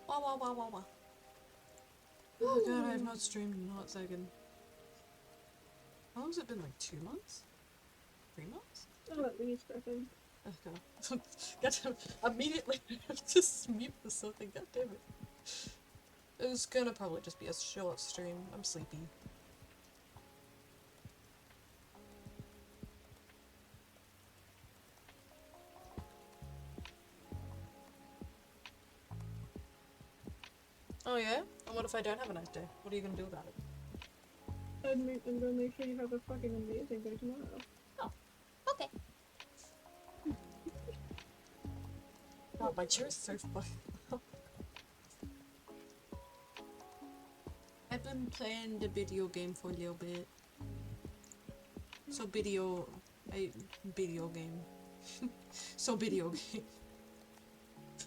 Wah wah wah wah wah. Oh god, I have not streamed in a hot second. How long has it been? Like 2 months? 3 months? Oh, at least, I think. Okay. God damn it. Immediately I have to mute this something, god damn it. It was gonna probably just be a short stream. I'm sleepy. Oh yeah? And what if I don't have a nice day? What are you gonna do about it? I'm gonna make sure you have a fucking amazing day tomorrow. Oh, okay. God, my chair is so fucking. I've been playing the video game for a little bit. So video game. So video game.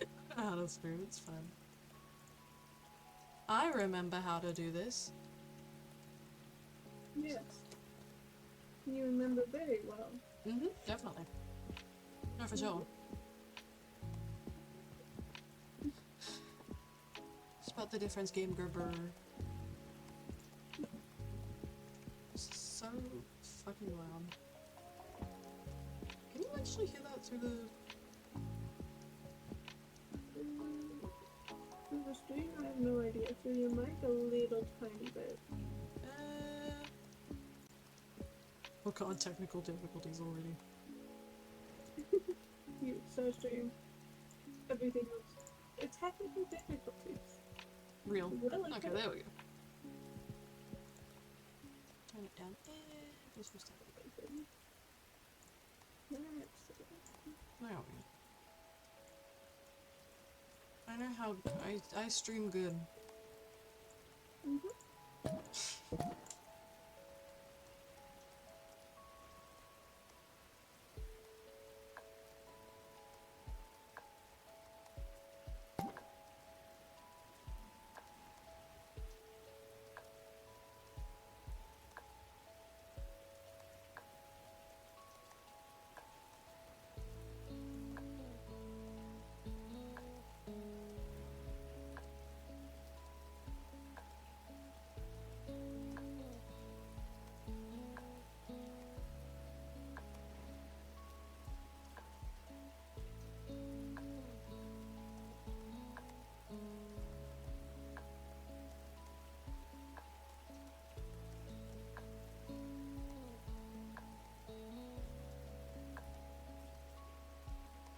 I don't know how to stream, it's fun. I remember how to do this. Yes. You remember very well. Definitely. No, for sure. Spot the difference, Game Gerber. So fucking loud. Can you actually hear that through the... For the stream, I have no idea. So your mic a little tiny bit. Oh god, technical difficulties already. You so stream. Everything else. It's technical difficulties. Real. Well, Okay, there we go. Turn it down. This was down. There we go. I know how I stream good.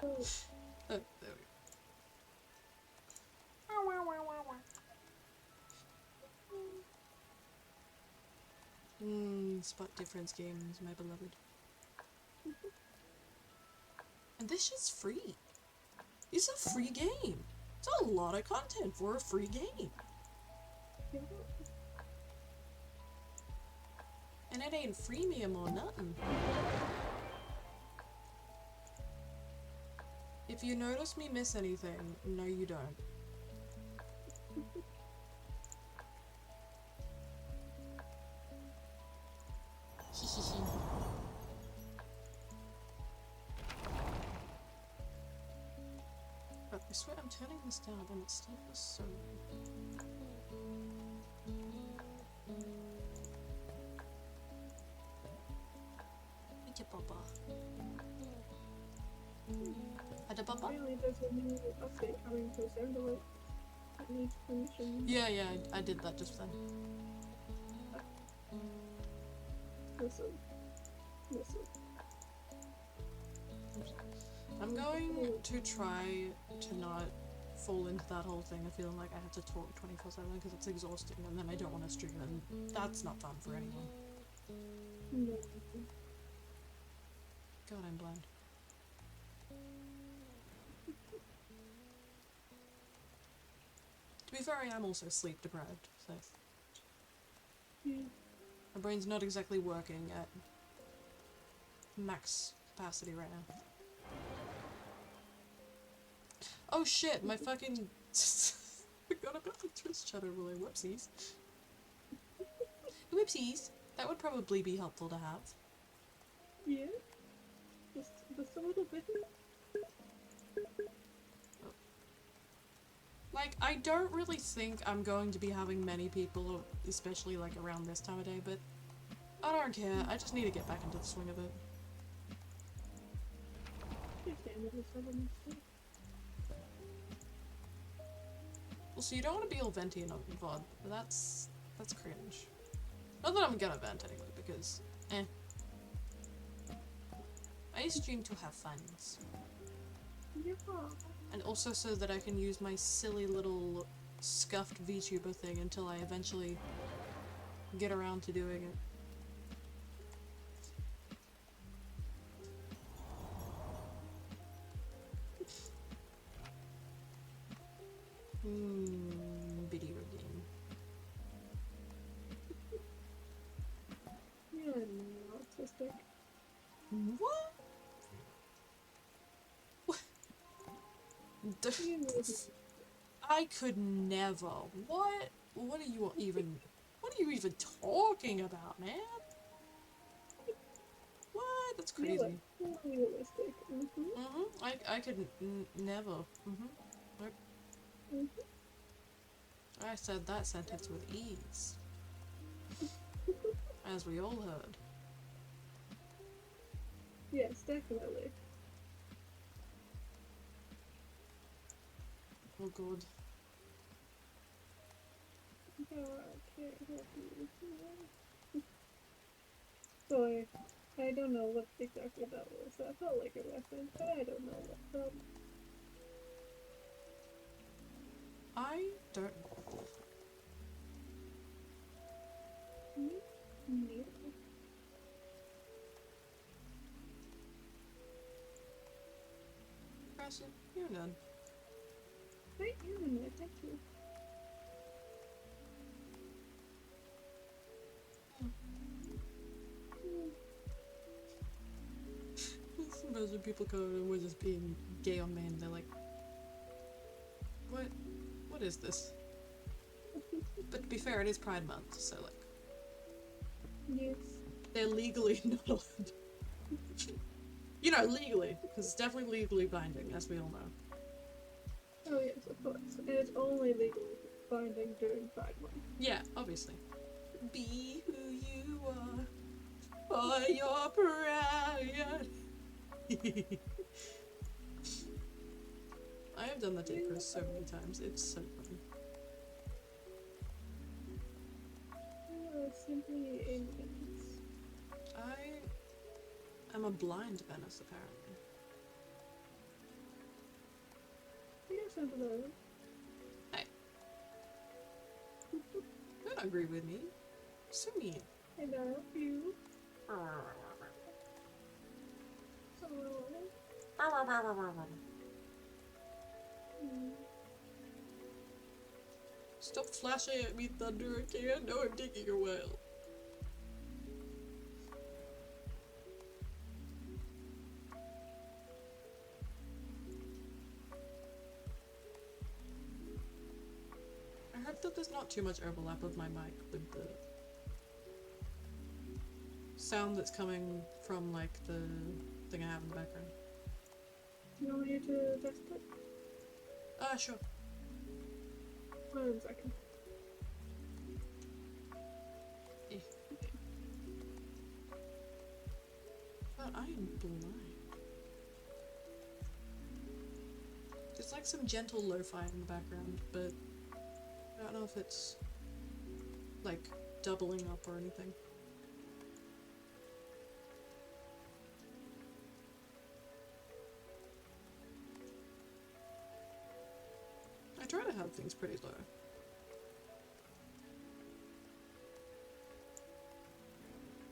Oh, There we go. Spot difference games, my beloved. And this shit's free. It's a free game. It's a lot of content for a free game. yeah. And it ain't freemium or nothing. If you notice me miss anything, no you don't. But I swear I'm turning this down and it still feels so loud. It's a papa. Ada papa? Apparently there's a new update coming to Zendalite that needs permission. Yeah, I did that just then. Listen. I'm going to try to not fall into that whole thing of feeling like I have to talk 24/7 because it's exhausting and then I don't want to stream and that's not fun for anyone. No. God, I'm blind. To be fair, I am also sleep deprived, so Yeah. my brain's not exactly working at max capacity right now. Oh shit, my fucking... forgot about the Twitch chat overlay, whoopsies. Whoopsies! That would probably be helpful to have. Yeah. Just a little bit. Like, I don't really think I'm going to be having many people, especially like around this time of day, but I don't care. I just need to get back into the swing of it. Understandable, someone else. Well, so you don't want to be all venty and VOD, but that's cringe. Not that I'm gonna vent anyway, because, I stream to have fun. Yeah. And also so that I can use my silly little scuffed VTuber thing until I eventually get around to doing it. Video game. Yeah, no, autistic. What? What? You know, I could never. What? What are you even talking about, man? What? That's crazy. realistic. Mm-hmm. I could never. Nope. Mm-hmm. I said that sentence with ease. As we all heard. Yes, definitely. Oh god. Oh, I can't help you. Boy, I don't know what exactly that was. That felt like a reference, but I don't know what from. I don't know. Neither. Preston, you're none. I am, thank you. Imagine people come and we're just being gay on main, they're like, what is this? But to be fair, it is Pride Month, so like, Yes. they're legally not allowed. You know, legally, because it's definitely legally binding, as we all know. Oh yes, of course. And it's only legally binding during Pride Month. Yeah, obviously. Be who you are, for your pride. I have done that to Chris so many times, it's so funny. You are simply a menace. I am a blind menace, apparently. Yes, I'm below. Hey. Don't agree with me. So mean. And I love you. Stop flashing at me, Thunder, okay? I know I'm taking a while. I hope that there's not too much overlap of my mic with the sound that's coming from, like, the thing I have in the background. You want me to test it? Sure. 1 second. But I am blind. There's like some gentle lo-fi in the background, but I don't know if it's like doubling up or anything. I try to have things pretty low.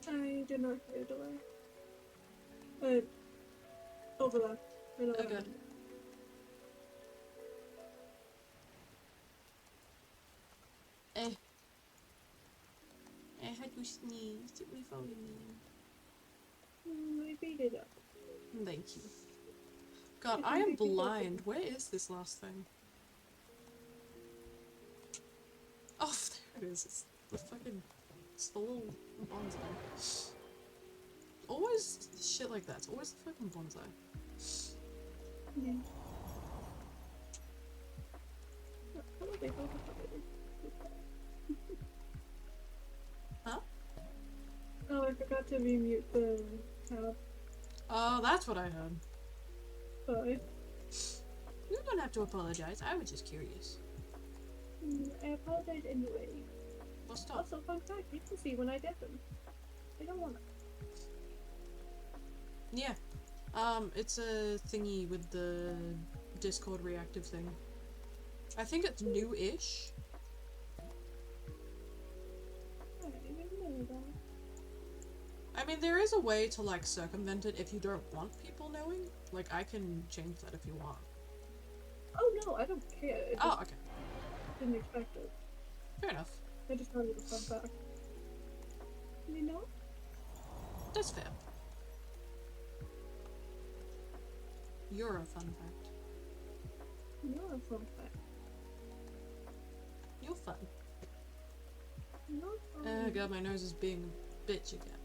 I did not hear a delay. Overlap. I know what I Okay. meant. I had you sneeze. It was very mean. I beat it up. Thank you. God, I am blind. Where is this last thing? Oh, there it is. It's the fucking... It's the little bonsai. Always shit like that. It's always the fucking bonsai. Yeah. they built a fire. Huh? Oh, I forgot to remute the tab. Oh, that's what I heard. Sorry. You don't have to apologize. I was just curious. I apologize anyway. Well, stop. Also, fun fact, you can see when I get them. I don't want to. Yeah. It's a thingy with the Discord reactive thing. I think it's new-ish. I didn't even know that. I mean, there is a way to, like, circumvent it if you don't want people knowing. Like, I can change that if you want. Oh no, I don't care. I just Oh, okay. didn't expect it. Fair enough. I just thought it was a fun fact. You know? That's fair. You're a fun fact. You're a fun fact. You're fun. You're fun. Oh god, my nose is being a bitch again.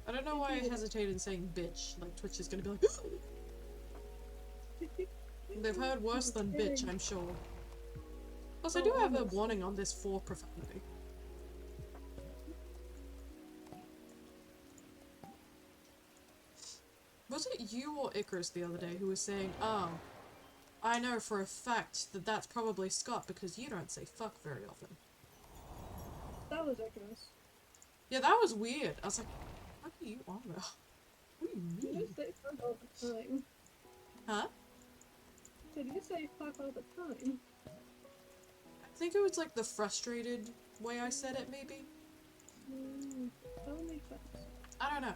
I don't know why I hesitated in saying bitch. Like, Twitch is gonna be like, they've heard worse than bitch, I'm sure. Plus, I do have a warning on this for profanity. Was it you or Icarus the other day who was saying, oh, I know for a fact that that's probably Scott because you don't say fuck very often. That was Icarus. Yeah, that was weird. I was like, what are you on about? What do you You mean? just say fuck all the time. Huh? Did you say fuck all the time? I think it was like the frustrated way I said it, maybe? That would make sense. I don't know.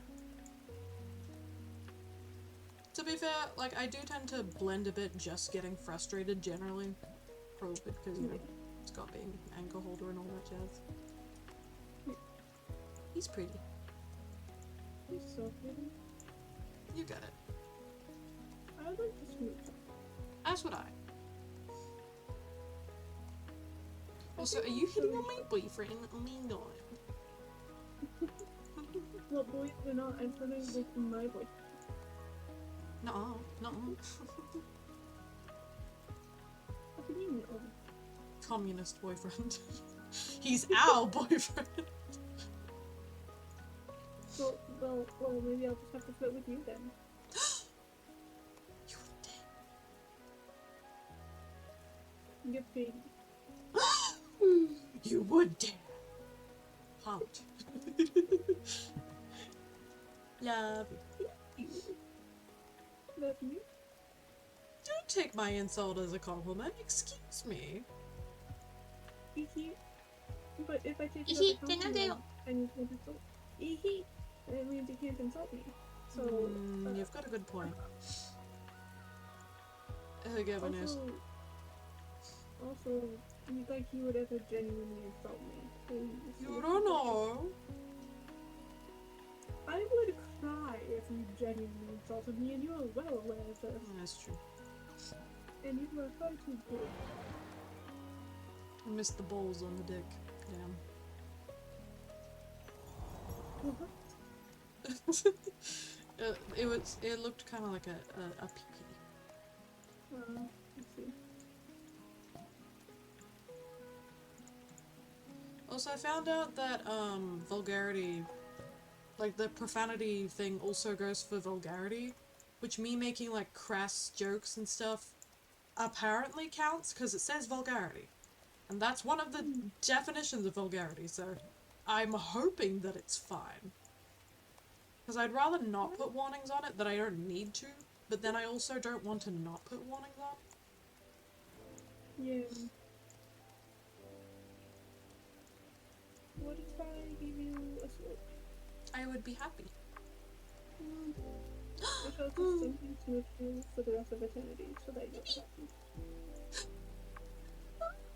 To be fair, like, I do tend to blend a bit just getting frustrated generally. Probably because, you know, Scott being anchor holder and all that jazz. He's pretty. He's so pretty. You get it. I would like to smooch him. As would I. Also, are you hitting on my boyfriend? Oh my god. Well, believe it or not, I'm turning with my boyfriend. Nuh-uh. Nuh-uh. What do you mean? Oh, Communist boyfriend. He's our boyfriend. well, maybe I'll just have to split with you then. You would You're big. dare. You would dare. Pumped. Love. Love you. Don't take my insult as a compliment. Excuse me. But if I take it as a compliment, and you can't insult that means you can't insult me. So, you've got a good point. Goodness. also, like you would ever genuinely insult me. Please. You don't know. I would cry if you genuinely insulted me, and you are well aware of this. That's true. And you are far too good. I missed the balls on the dick. Damn. It looked kind of like a pee-pee. Let's see. Also, I found out that, vulgarity, like, the profanity thing also goes for vulgarity, which me making, like, crass jokes and stuff apparently counts, because it says vulgarity. And that's one of the definitions of vulgarity, so I'm hoping that it's fine. Because I'd rather not put warnings on it that I don't need to, but then I also don't want to not put warnings on. Yeah. What if I give you a switch? I would be happy. Which I'll just simply smooch you for the rest of eternity, so that you're happy.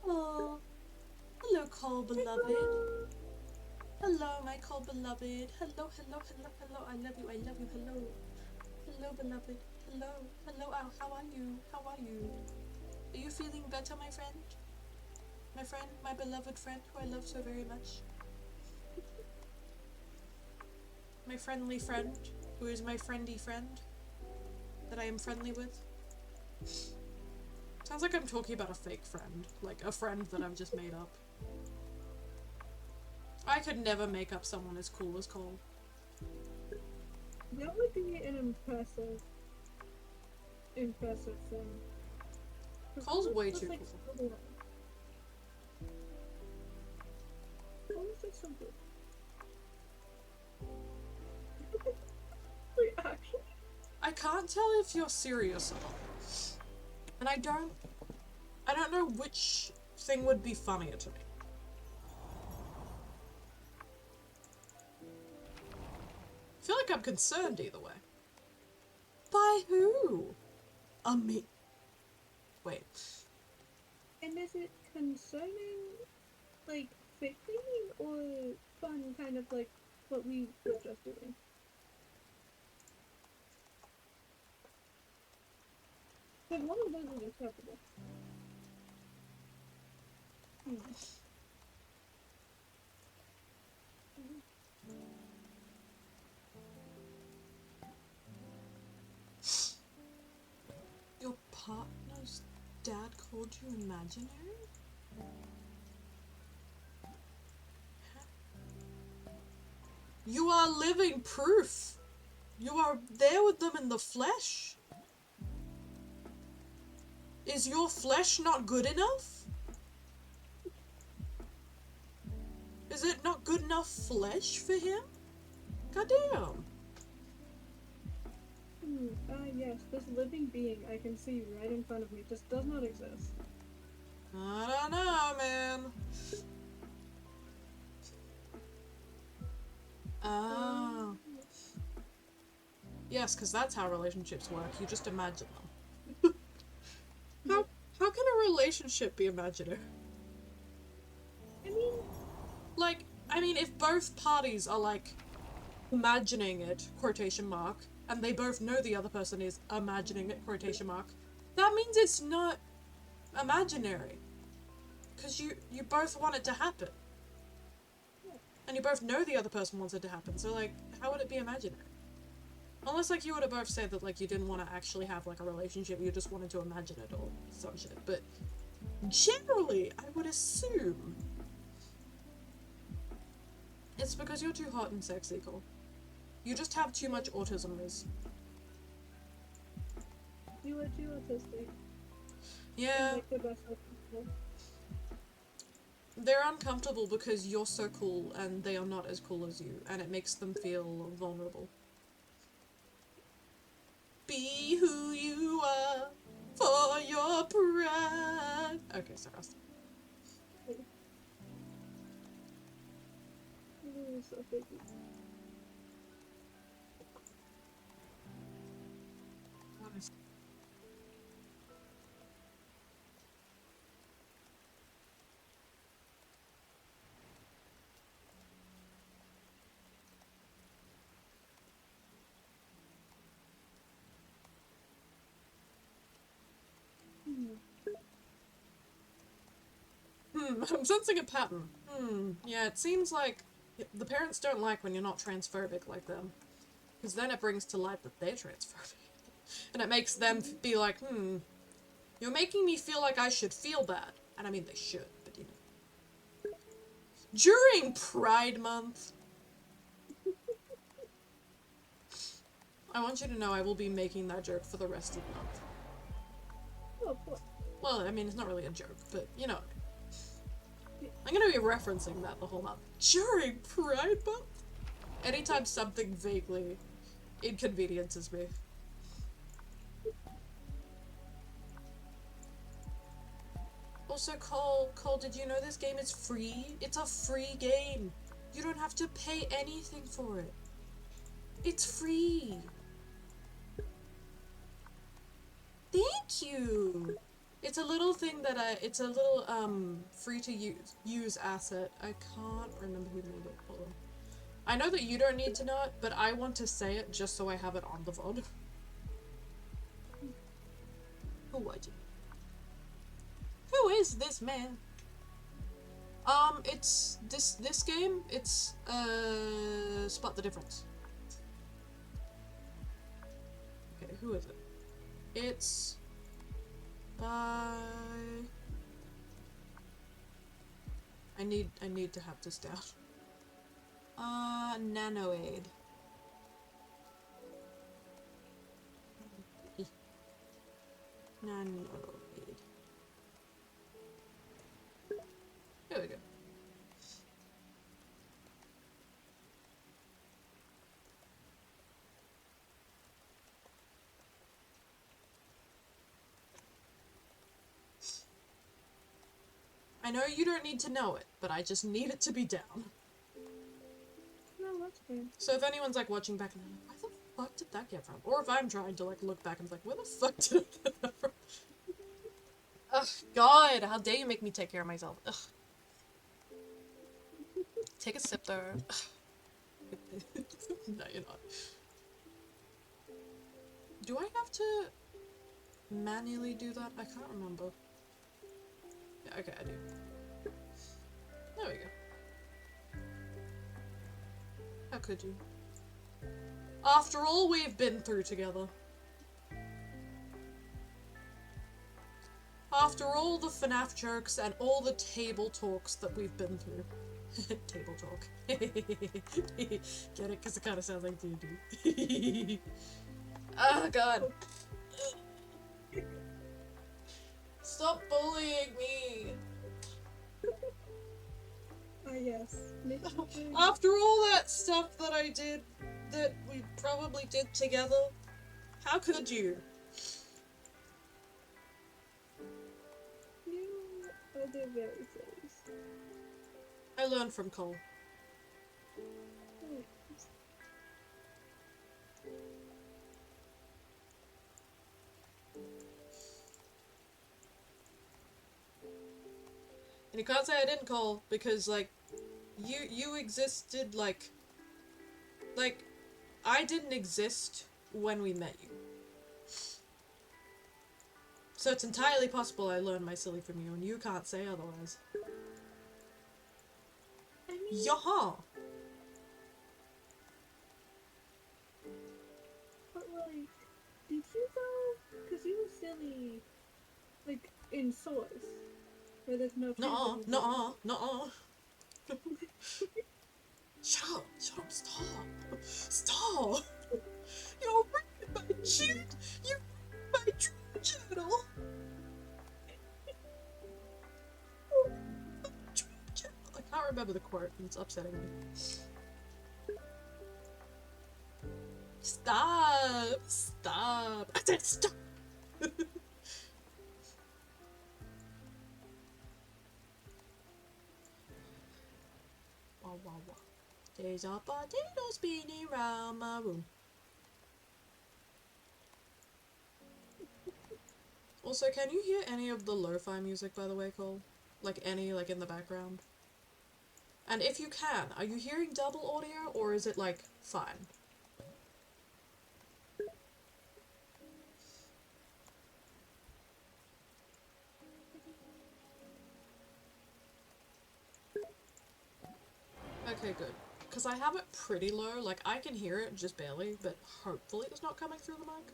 Oh, hello, Cole beloved. Hello, my Cole beloved. Hello, hello, hello, hello. I love you, hello. Hello, beloved. Hello, hello. How are you? How are you? Are you feeling better, my friend? My friend, my beloved friend, who I love so very much. My friendly friend, who is my friendly friend, that I am friendly with. Sounds like I'm talking about a fake friend. Like, a friend that I've just made up. I could never make up someone as cool as Cole. That would be an impressive thing. 'Cause Cole's way just, too like, cool. so low. Cole's just so good. Wait, actually? I can't tell if you're serious or not. And I don't know which thing would be funnier to me. I feel like I'm concerned either way. By who? Me. Wait. And is it concerning, like, ficting or fun, kind of like what we were just doing? Because one of those is acceptable. Your partner's dad called you imaginary? You are living proof. You are there with them in the flesh. Is your flesh not good enough? Is it not good enough flesh for him? Goddamn. Yes, this living being I can see right in front of me just does not exist. I don't know, man. Oh. Yes, because that's how relationships work. You just imagine them. How can a relationship be imaginary? I mean, if both parties are, like, imagining it, quotation mark, and they both know the other person is imagining it, quotation mark, that means it's not imaginary. Because you both want it to happen. And you both know the other person wants it to happen, so, like, how would it be imaginary? Unless, like, you would have both said that, like, you didn't want to actually have, like, a relationship, you just wanted to imagine it or some shit. But generally, I would assume it's because you're too hot and sexy, Cole. You just have too much autism, Liz. You are too autistic. Yeah, Like the best of people. they're uncomfortable because you're so cool and they are not as cool as you, and it makes them feel vulnerable. Be who you are for your pride. Okay, sorry. It is so biggie. I'm sensing a pattern. Yeah, it seems like the parents don't like when you're not transphobic like them. Because then it brings to light that they're transphobic. And it makes them be like, you're making me feel like I should feel bad. And I mean, they should, but you know. During Pride Month, I want you to know I will be making that joke for the rest of the month. Oh, cool. Well, I mean, it's not really a joke, but you know. I'm gonna be referencing that the whole month. During Pride Month? Anytime something vaguely inconveniences me. Also, Cole, did you know this game is free? It's a free game. You don't have to pay anything for it. It's free. Thank you. It's a little thing that it's a little, free to use asset. I can't remember who made it. Hold on. I know that you don't need to know it, but I want to say it just so I have it on the VOD. Who was it? Who is this man? It's this game, it's, Spot the Difference. Okay, who is it? It's Bye. I need to have this down. Nanoaid. Nanoaid. There we go. I know you don't need to know it, but I just need it to be down. No, that's fine. So if anyone's like watching back and they're like, where the fuck did that get from? Or if I'm trying to like look back and be like, where the fuck did I get that from? Ugh, God, how dare you make me take care of myself. Ugh. Take a sip there. No, you're not. Do I have to manually do that? I can't remember. Yeah, okay, I do. There we go. How could you? After all we've been through together. After all the FNAF jokes and all the table talks that we've been through. Table talk. Get it? Because it kind of sounds like D&D. Oh god. Stop bullying me. Yes. After all that stuff that I did, that we probably did together, how could you? You are the very silly. I learned from Cole. And you can't say I didn't, Cole, because, like, you existed, like, I didn't exist when we met you. So it's entirely possible I learned my silly from you, and you can't say otherwise. I mean, Yaha! but like, did you though? Because you were silly, like, in Source, where there's no Nuh-uh, fantasy. nuh-uh, nuh-uh. Shut up, stop. Stop! You're reading my shit! You read my dream journal! I can't remember the quote, and it's upsetting me. Stop! Stop! I said stop! Wah, wah, wah. There's a potato spinning round my room. Also, can you hear any of the lo-fi music, by the way, Cole? Like, any, like, in the background? And if you can, are you hearing double audio, or is it, like, fine? Okay, good. Because I have it pretty low, like, I can hear it, just barely, but hopefully it's not coming through the mic.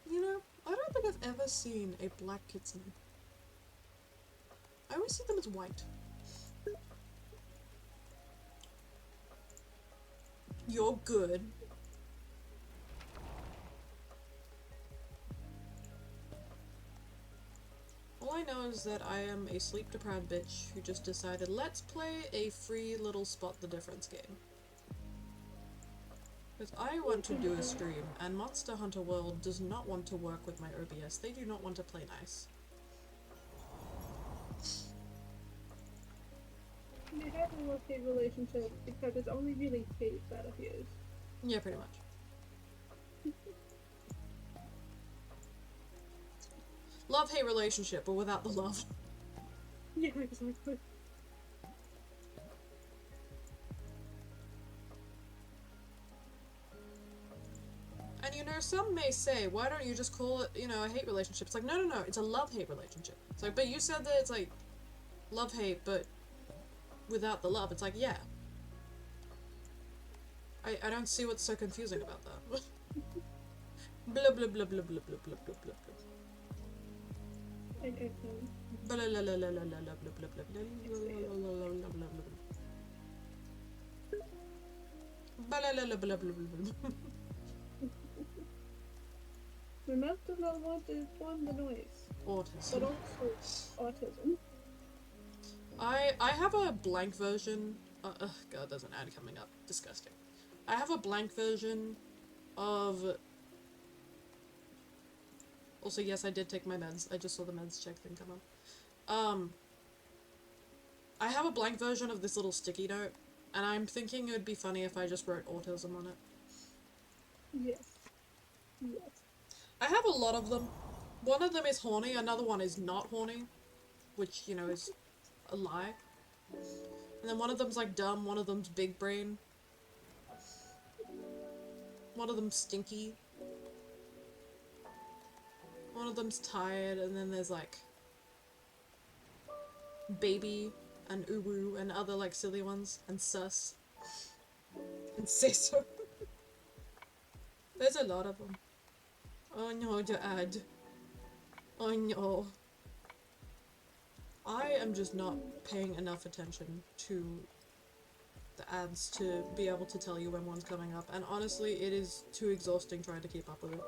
You know, I don't think I've ever seen a black kitsune. I always see them as white. You're good. All I know is that I am a sleep-deprived bitch who just decided, let's play a free little spot the difference game. Because I want to do a stream, and Monster Hunter World does not want to work with my OBS. They do not want to play nice. They have a love-hate relationship because it's only really hate that appears. Yeah, pretty much. Love-hate relationship, but without the love. Yeah, exactly. And you know, some may say, why don't you just call it, you know, a hate relationship? It's like, no, no, no, it's a love-hate relationship. It's like, but you said that it's like, love-hate, but without the love. It's like, yeah. I don't see what's so confusing about that. Blah blah blah blah blah blah blah blah blah blah. I can. Blah blah blah blah blah blah blah blah blah blah. Blah blah blah blah blah. The mental health is one the noise, but Autism. also autism. I have a blank version. God, there's an ad coming up. Disgusting. I have a blank version of. Also, yes, I did take my meds. I just saw the meds check thing come up. I have a blank version of this little sticky note, and I'm thinking it would be funny if I just wrote autism on it. Yes. Yes. I have a lot of them. One of them is horny, another one is not horny, which, you know, is a lie. And then one of them's like dumb, one of them's big brain. One of them's stinky. One of them's tired, and then there's like baby and uwu and other like silly ones, and sus. And siso. There's a lot of them. Oh no, the ad. Oh no. I am just not paying enough attention to the ads to be able to tell you when one's coming up, and honestly, it is too exhausting trying to keep up with it.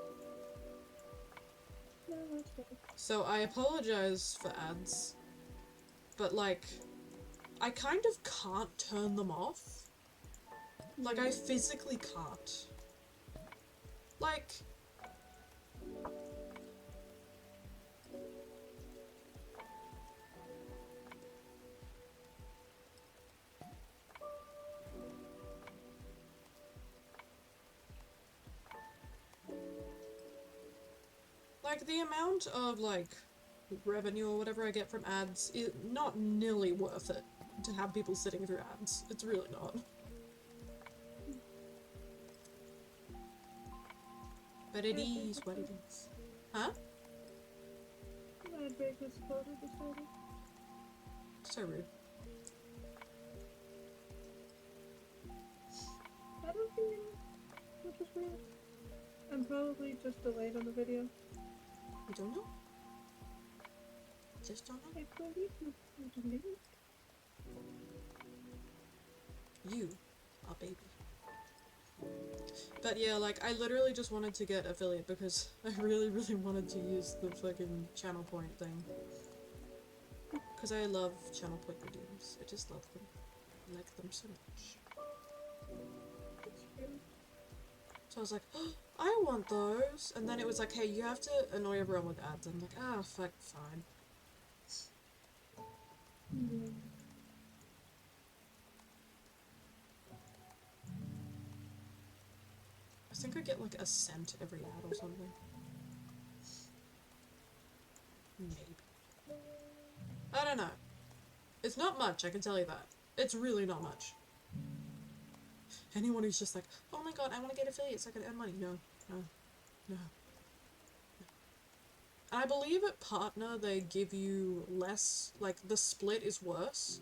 No, that's fine. So I apologize for ads, but like, I kind of can't turn them off. Like, I physically can't. Like, the amount of, like, revenue or whatever I get from ads is not nearly worth it to have people sitting through ads. It's really not. But it is what it is. Huh? My break was supposed to start. So rude. I don't hear you, which is weird. I'm probably just delayed on the video. You don't know? Just don't know? I believe I'm delayed. You are baby. But yeah, like, I literally just wanted to get affiliate because I really, really wanted to use the fucking channel point thing. Because I love channel point redeems. I just love them. I like them so much. It's true. So I was like, oh, I want those! And then it was like, hey, you have to annoy everyone with ads. I'm like, ah, fuck, fine. Mm. I think I get like a cent every ad or something. Maybe. I don't know. It's not much, I can tell you that. It's really not much. Anyone who's just like, oh my god, I want to get affiliates so I can earn money. No, no, no. And I believe at Partner they give you less, like the split is worse.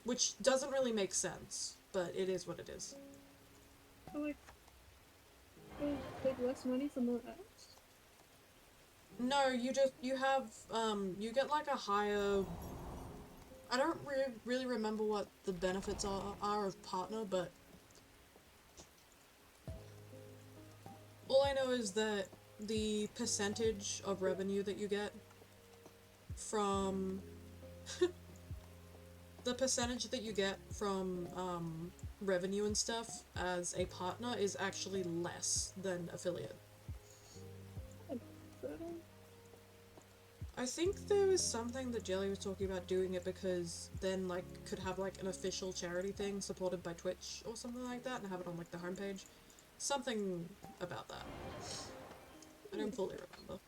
Which doesn't really make sense, but it is what it is. So, like, you'll take less money for more ads? No, you have, you get like a higher... I don't really remember what the benefits are of Partner, but... all I know is that the percentage of revenue that you get from... the percentage that you get from, revenue and stuff as a partner is actually less than affiliate. I think there was something that Jelly was talking about doing it because then, like, could have, like, an official charity thing supported by Twitch or something like that and have it on, like, the homepage. Something about that. I don't fully remember.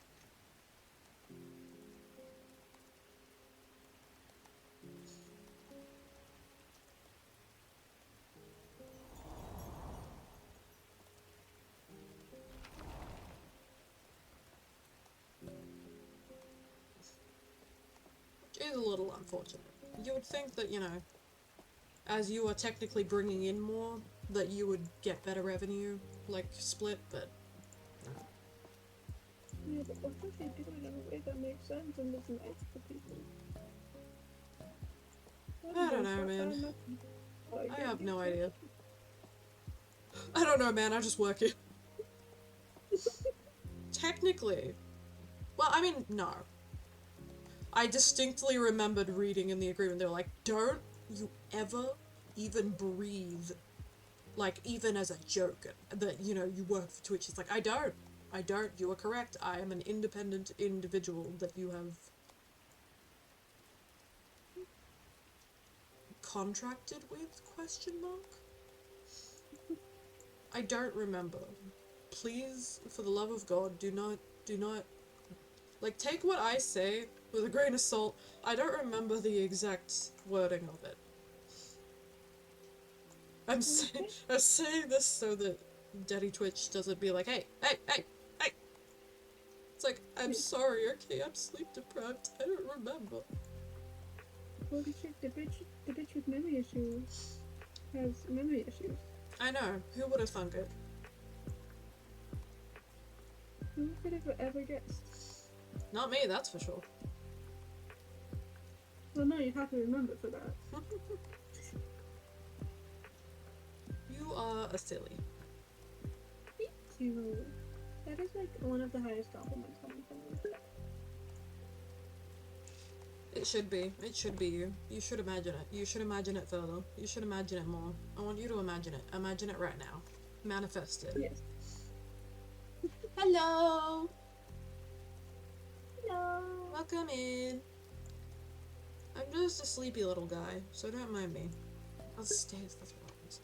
Which is a little unfortunate. You would think that, you know, as you are technically bringing in more, that you would get better revenue, like, split, but Yeah, but what if they do it in a way that makes sense and is nice to people? I don't know, man. I have no idea. I don't know, man, I just work here. Technically. Well, I mean, no. I distinctly remembered reading in the agreement, they were like, don't you ever even breathe, like, even as a joke, that, you know, you work for Twitch. It's like, I don't, you are correct, I am an independent individual that you have contracted with, question mark? I don't remember. Please, for the love of God, do not, like, take what I say with a grain of salt. I don't remember the exact wording of it. I'm saying this so that Daddy Twitch doesn't be like, hey! It's like, I'm sorry, okay, I'm sleep deprived, I don't remember. Holy shit, the bitch with memory issues has memory issues. I know, who would have thunk it? Who could have ever guessed? Not me, that's for sure. Well, no, you have to remember for that. You are a silly. Thank you. That is like one of the highest compliments coming from me. It should be. It should be you. You should imagine it. You should imagine it further. You should imagine it more. I want you to imagine it. Imagine it right now. Manifest it. Yes. Hello! Hello. Welcome in. I'm just a sleepy little guy, so don't mind me. I'll stay if that's what happens.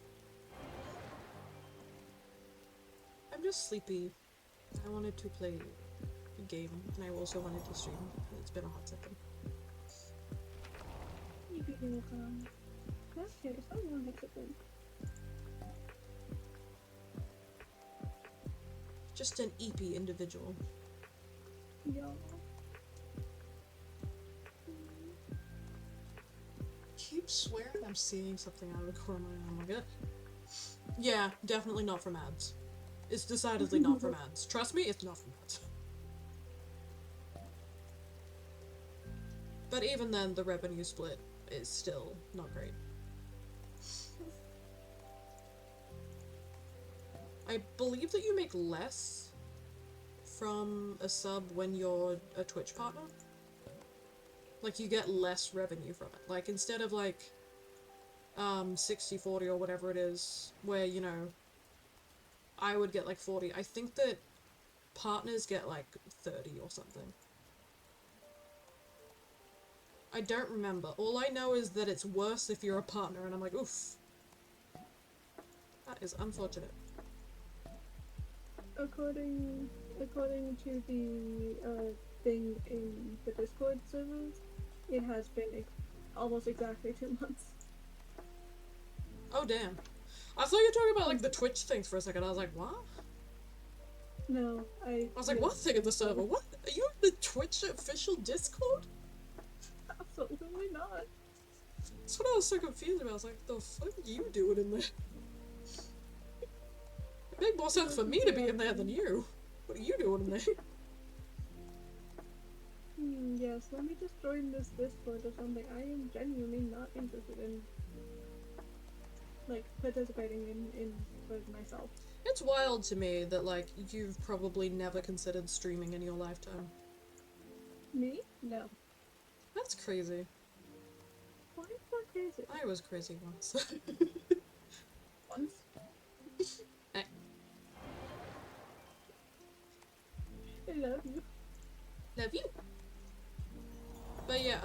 I'm just sleepy. I wanted to play a game, and I also wanted to stream. It's been a hot second. Maybe they will come. Okay, so I'm gonna sit in. Just an eepy individual. Yo. Keep swearing I'm seeing something out of the corner of my eye. Oh my god. Yeah, definitely not from ads. It's decidedly not from ads. Trust me, it's not from ads. But even then, the revenue split is still not great. I believe that you make less from a sub when you're a Twitch partner. Like, you get less revenue from it. Like, instead of, like, 60-40 or whatever it is, where, you know, I would get, like, 40. I think that partners get, like, 30 or something. I don't remember. All I know is that it's worse if you're a partner, and I'm like, oof. That is unfortunate. According to the thing in the Discord servers, it has been almost exactly 2 months. Oh, damn. I thought you were talking about, like, the Twitch things for a second. I was like, what? No, I was like, what thing in the server? What? Are you in the Twitch official Discord? Absolutely not. That's what I was so confused about. I was like, the fuck are you doing in there? It made more sense for me to be in there than you. What are you doing in there? Yes, let me just join this Discord or something. I am genuinely not interested in, like, participating in for myself. It's wild to me that, like, you've probably never considered streaming in your lifetime. Me? No. That's crazy. Why is that crazy? I was crazy once. Once? I love you. Love you. But yeah,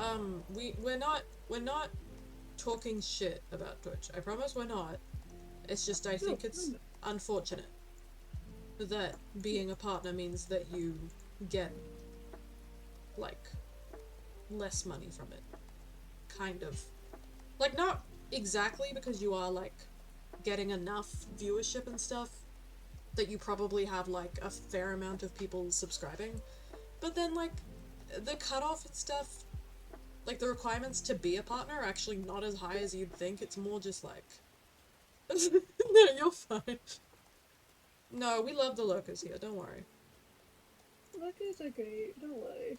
we're not talking shit about Twitch. I promise we're not. It's just I think it's unfortunate that being a partner means that you get, like, less money from it. Kind of. Like, not exactly, because you are, like, getting enough viewership and stuff that you probably have, like, a fair amount of people subscribing. But then, like, the cutoff and stuff, like, the requirements to be a partner are actually not as high as you'd think. It's more just, like, No, you're fine. No, we love the lurkers here, don't worry. Lurkers are great, don't worry.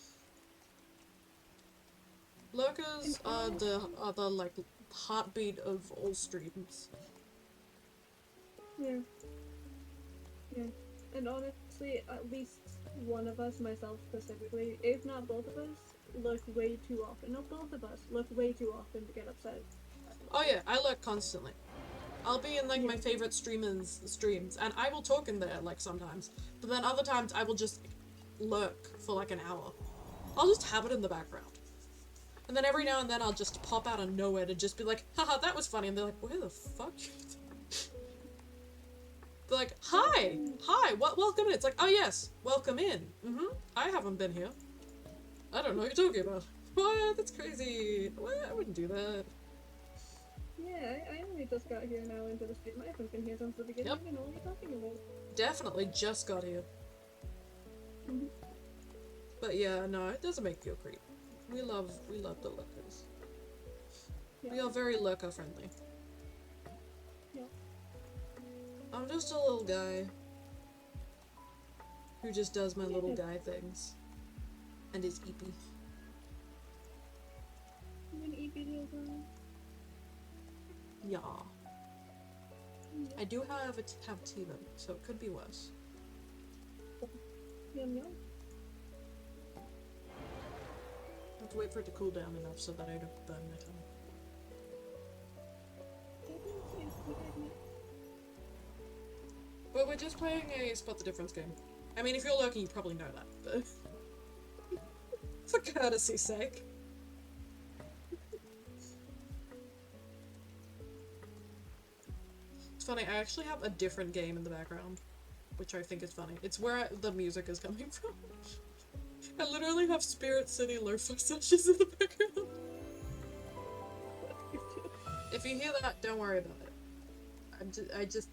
Lurkers are the like heartbeat of all streams. Yeah. Yeah. And honestly, at least one of us, myself specifically, if not both of us, look way too often. Not both of us, look way too often to get upset. Oh yeah, I lurk constantly. I'll be in like Yeah. my favorite streamers' streams, and I will talk in there like sometimes. But then other times I will just lurk for like an hour. I'll just have it in the background. And then every now and then I'll just pop out of nowhere to just be like, haha, that was funny. And they're like, where the fuck? They're like, hi, welcome in. It's like, oh yes, welcome in. I haven't been here. I don't know what you're talking about. What? That's crazy. What? I wouldn't do that. Yeah, I only just got here now into the stream. I haven't been here since the beginning. Yep. I don't know what you're talking about. Definitely just got here. Mhm. But yeah, no, it doesn't make you a creep. We love the lurkers. We Yeah. are very lurker friendly. Yeah. I'm just a little guy who just does my little guy things and is eepy. I'm an EP little girl. Yeah. I do have TiVo, so it could be worse. Yum yum. I have to wait for it to cool down enough so that I don't burn my tongue. But we're just playing a Spot the Difference game. I mean, if you're lurking, you probably know that, but for courtesy's sake. It's funny, I actually have a different game in the background, which I think is funny. It's where the music is coming from. I literally have Spirit City lo-fi sessions in the background. If you hear that, don't worry about it.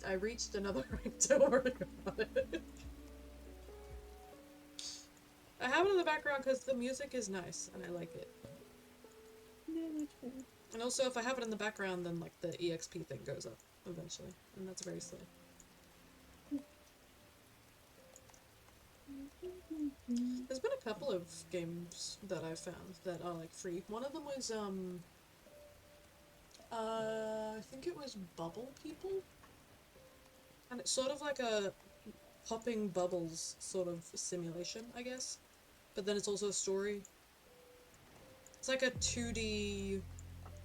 I reached another rank, don't worry about it. I have it in the background because the music is nice, and I like it. Yeah, that's fair. And also, if I have it in the background, then, like, the EXP thing goes up, eventually. And that's very silly. There's been a couple of games that I've found that are, like, free. One of them was, I think it was Bubble People? And it's sort of like a popping bubbles sort of simulation, I guess. But then it's also a story. It's like a 2D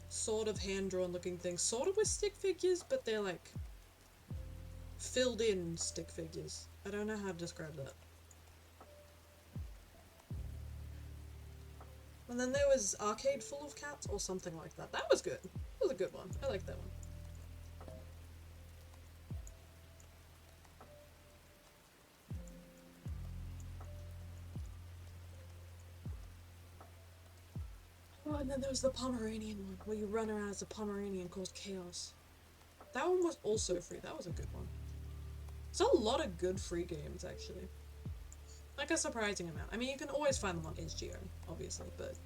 sort of hand-drawn looking thing, sort of with stick figures, but they're like filled in stick figures. I don't know how to describe that. And then there was Arcade Full of Cats or something like that. That was good. That was a good one. I like that one. Oh, and then there was the Pomeranian one, where you run around as a Pomeranian called Chaos. That one was also free. That was a good one. There's a lot of good free games, actually. Like a surprising amount. I mean, you can always find them on itch.io, obviously, but...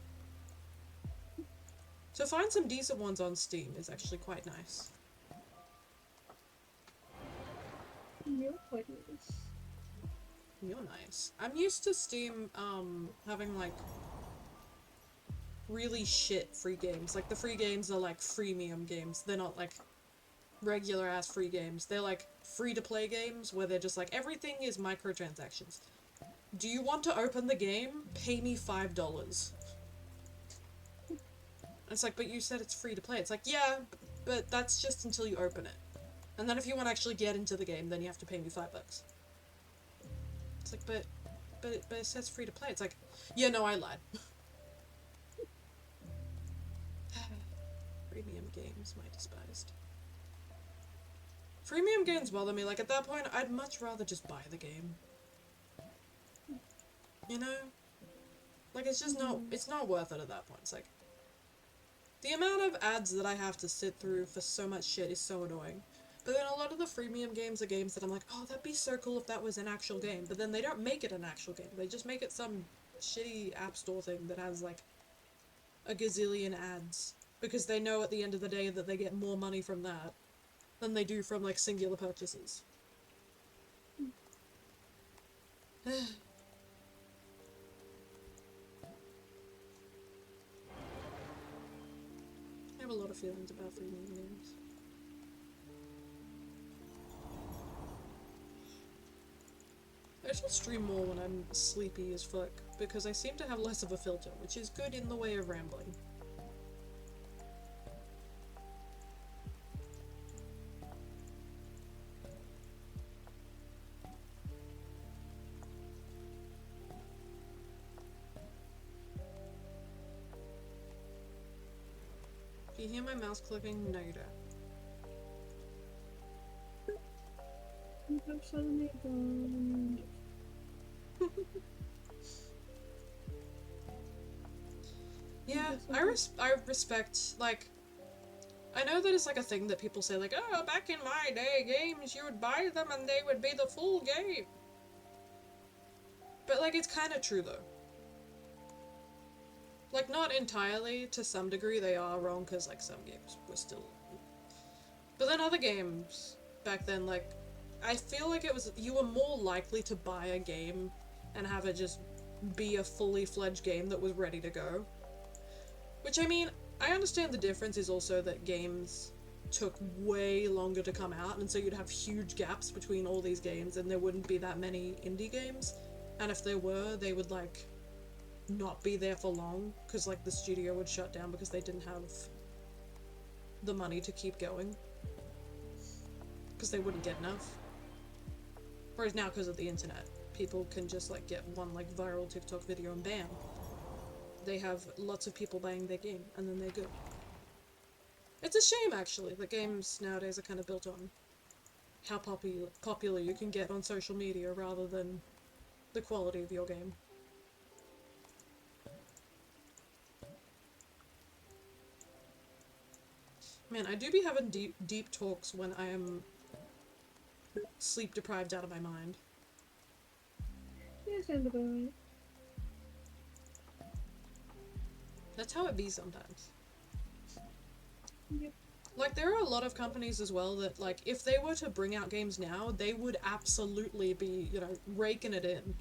to find some decent ones on Steam is actually quite nice. You're quite nice. You're nice. I'm used to Steam, having, like, really shit free games. Like, the free games are, like, freemium games. They're not, like, regular-ass free games. They're, like, free-to-play games where they're just, like, everything is microtransactions. Do you want to open the game? Pay me $5. It's like, but you said it's free to play. It's like, yeah, but that's just until you open it. And then if you want to actually get into the game, then you have to pay me $5. It's like, but it says free to play. It's like, yeah, no, I lied. Freemium games, my despised. Freemium games bother me. Like, at that point, I'd much rather just buy the game. You know? Like, it's just not, it's not worth it at that point. It's like, the amount of ads that I have to sit through for so much shit is so annoying. But then a lot of the freemium games are games that I'm like, oh, that'd be so cool if that was an actual game. But then they don't make it an actual game. They just make it some shitty app store thing that has, like, a gazillion ads. Because they know at the end of the day that they get more money from that than they do from, like, singular purchases. I have a lot of feelings about free mini games. I should stream more when I'm sleepy as fuck, because I seem to have less of a filter, which is good in the way of rambling. Do you hear my mouse clicking? No, you don't. You have suddenly gone. Yeah, I respect, like, I know that it's like a thing that people say, like, oh, back in my day, games, you would buy them and they would be the full game. But, like, it's kind of true, though. Like, not entirely, to some degree they are wrong, because, like, some games were still... But then other games, back then, like, I feel like it was, you were more likely to buy a game and have it just be a fully fledged game that was ready to go. Which, I mean, I understand the difference is also that games took way longer to come out, and so you'd have huge gaps between all these games, and there wouldn't be that many indie games. And if there were, they would, like, not be there for long, because, like, the studio would shut down because they didn't have the money to keep going. Because they wouldn't get enough. Whereas now, because of the internet, people can just, like, get one, like, viral TikTok video and bam. They have lots of people buying their game, and then they're good. It's a shame, actually, that games nowadays are kind of built on how popular you can get on social media rather than the quality of your game. Man, I do be having deep talks when I am sleep deprived out of my mind. Yeah, sounds about right. That's how it be sometimes. Yep. Like, there are a lot of companies as well that, like, if they were to bring out games now, they would absolutely be, you know, raking it in.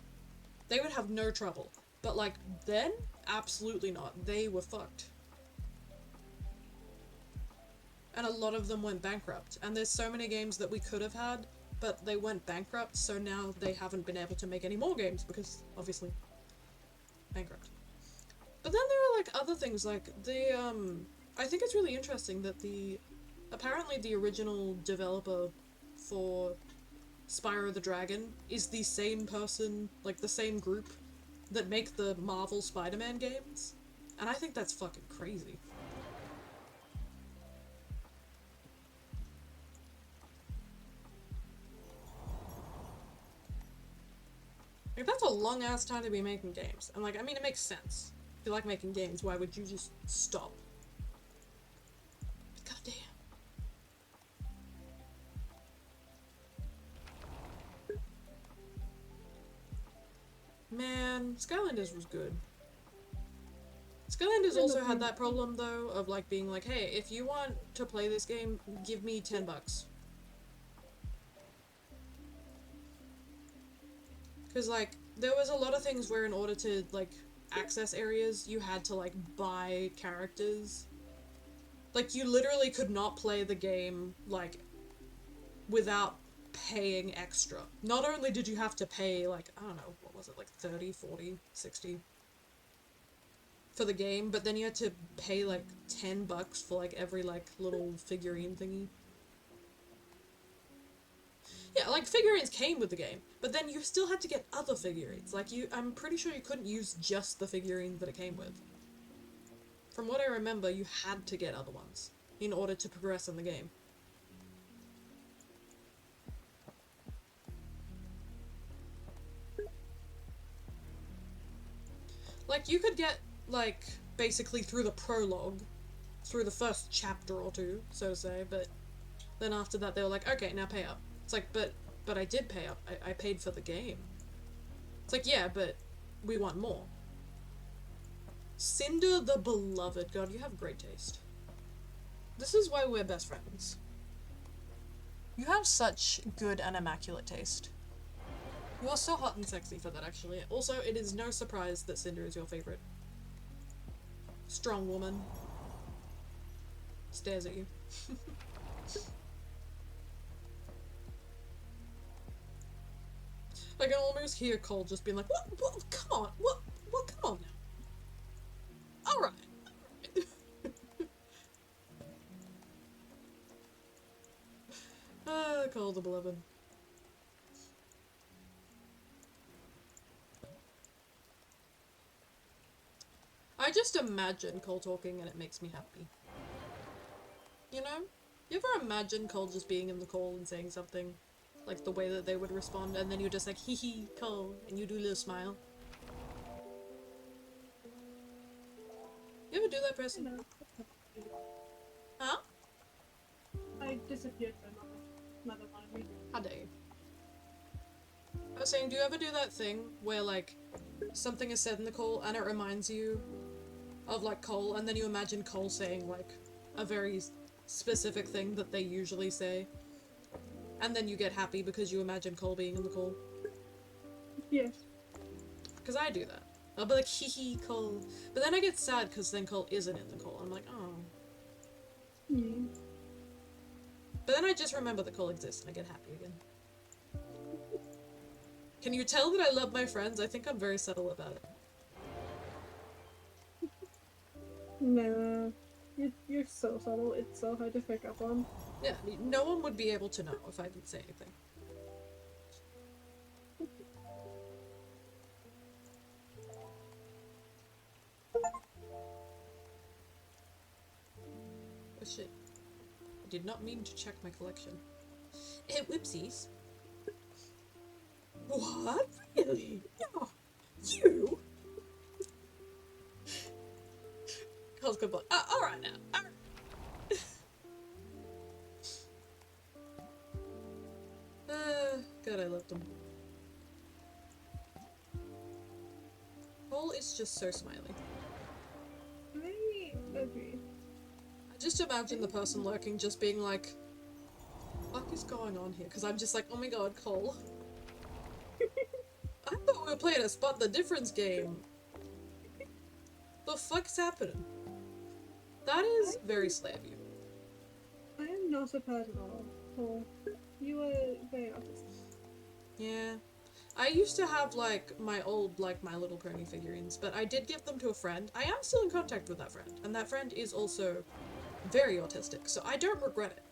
They would have no trouble. But, like, then, absolutely not. They were fucked. And a lot of them went bankrupt. And there's so many games that we could have had, but they went bankrupt, so now they haven't been able to make any more games, because, obviously, bankrupt. But then there are, like, other things, like, I think it's really interesting that apparently the original developer for Spyro the Dragon is the same person, like, the same group that make the Marvel Spider-Man games. And I think that's fucking crazy. Like, that's a long-ass time to be making games. And, like, I mean, it makes sense. If you like making games, why would you just stop? God damn. Man, Skylanders was good. Skylanders also had that problem, though, of, like, being like, hey, if you want to play this game, give me $10. Because, like, there was a lot of things where in order to, like, access areas, you had to, like, buy characters. Like, you literally could not play the game, like, without paying extra. Not only did you have to pay, like, I don't know, what was it, like 30, 40, 60 for the game, but then you had to pay, like, $10 for, like, every, like, little figurine thingy. Yeah, like, figurines came with the game, but then you still had to get other figurines. Like, I'm pretty sure you couldn't use just the figurine that it came with. From what I remember, you had to get other ones in order to progress in the game. Like, you could get, like, basically through the prologue, through the first chapter or two, so to say, but then after that they were like, okay, now pay up. It's like, but I did pay up. I paid for the game. It's like, yeah, but we want more. Cinder the Beloved. God, you have great taste. This is why we're best friends. You have such good and immaculate taste. You are so hot and sexy for that, actually. Also, it is no surprise that Cinder is your favorite. Strong woman. Stares at you. I can almost hear Cole just being like, what, come on, what, come on now. Alright. Cole the beloved. I just imagine Cole talking and it makes me happy. You know? You ever imagine Cole just being in the call and saying something? Like the way that they would respond, and then you're just like, hee hee, Cole, and you do a little smile. You ever do that, person? No. Huh? I disappeared from mother wanted me. How dare you? I was saying, do you ever do that thing where, like, something is said in the call and it reminds you of, like, Cole, and then you imagine Cole saying, like, a very specific thing that they usually say, and then you get happy because you imagine Cole being in the call? Yes. Because I do that. I'll be like, hee hee, Cole. But then I get sad because then Cole isn't in the call. I'm like, oh. Hmm. But then I just remember that Cole exists and I get happy again. Can you tell that I love my friends? I think I'm very subtle about it. Nah. You're so subtle, it's so hard to pick up on. Yeah, no one would be able to know if I didn't say anything. Oh shit. I did not mean to check my collection. Whoopsies. What? Really? No. You? Cole's good boy. Alright now. Alright. God, I loved him. Cole is just so smiley. I agree. I just imagine the person lurking just being like, what is going on here? Because I'm just like, oh my god, Cole. I thought we were playing a spot the difference game. The fuck's happening? That is very slay of you. I am not surprised at all. Cole. You are very autistic. Yeah. I used to have, like, my old, like, My Little Pony figurines, but I did give them to a friend. I am still in contact with that friend, and that friend is also very autistic, so I don't regret it.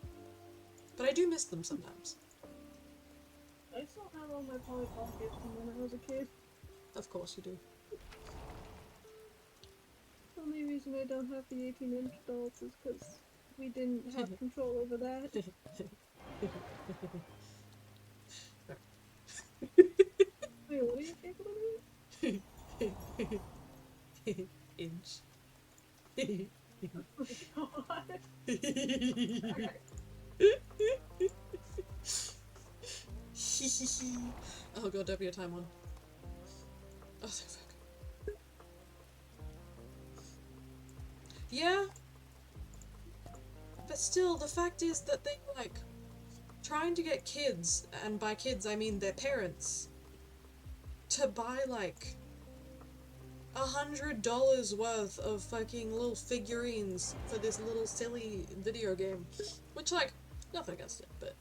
But I do miss them sometimes. I still have all my Polly Pockets from when I was a kid. Of course you do. The only reason I don't have the 18-inch dolls is because we didn't have control over that. Wait, what are you thinking about? Inch. Oh my god. Oh god, W time one. Oh, so fuck. Yeah. But still, the fact is that they, like, trying to get kids, and by kids I mean their parents, to buy, like, $100 worth of fucking little figurines for this little silly video game. Which, like, nothing against it, but...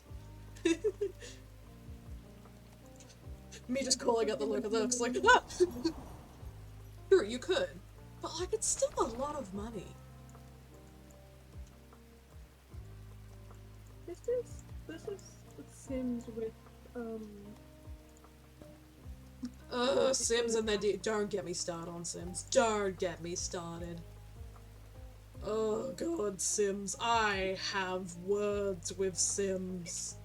Me just calling out the look of looks, like, ah! Sure, you could, but, like, it's still a lot of money. This is Sims with, Sims and they don't get me started on Sims. Don't get me started. Oh god, Sims. I have words with Sims.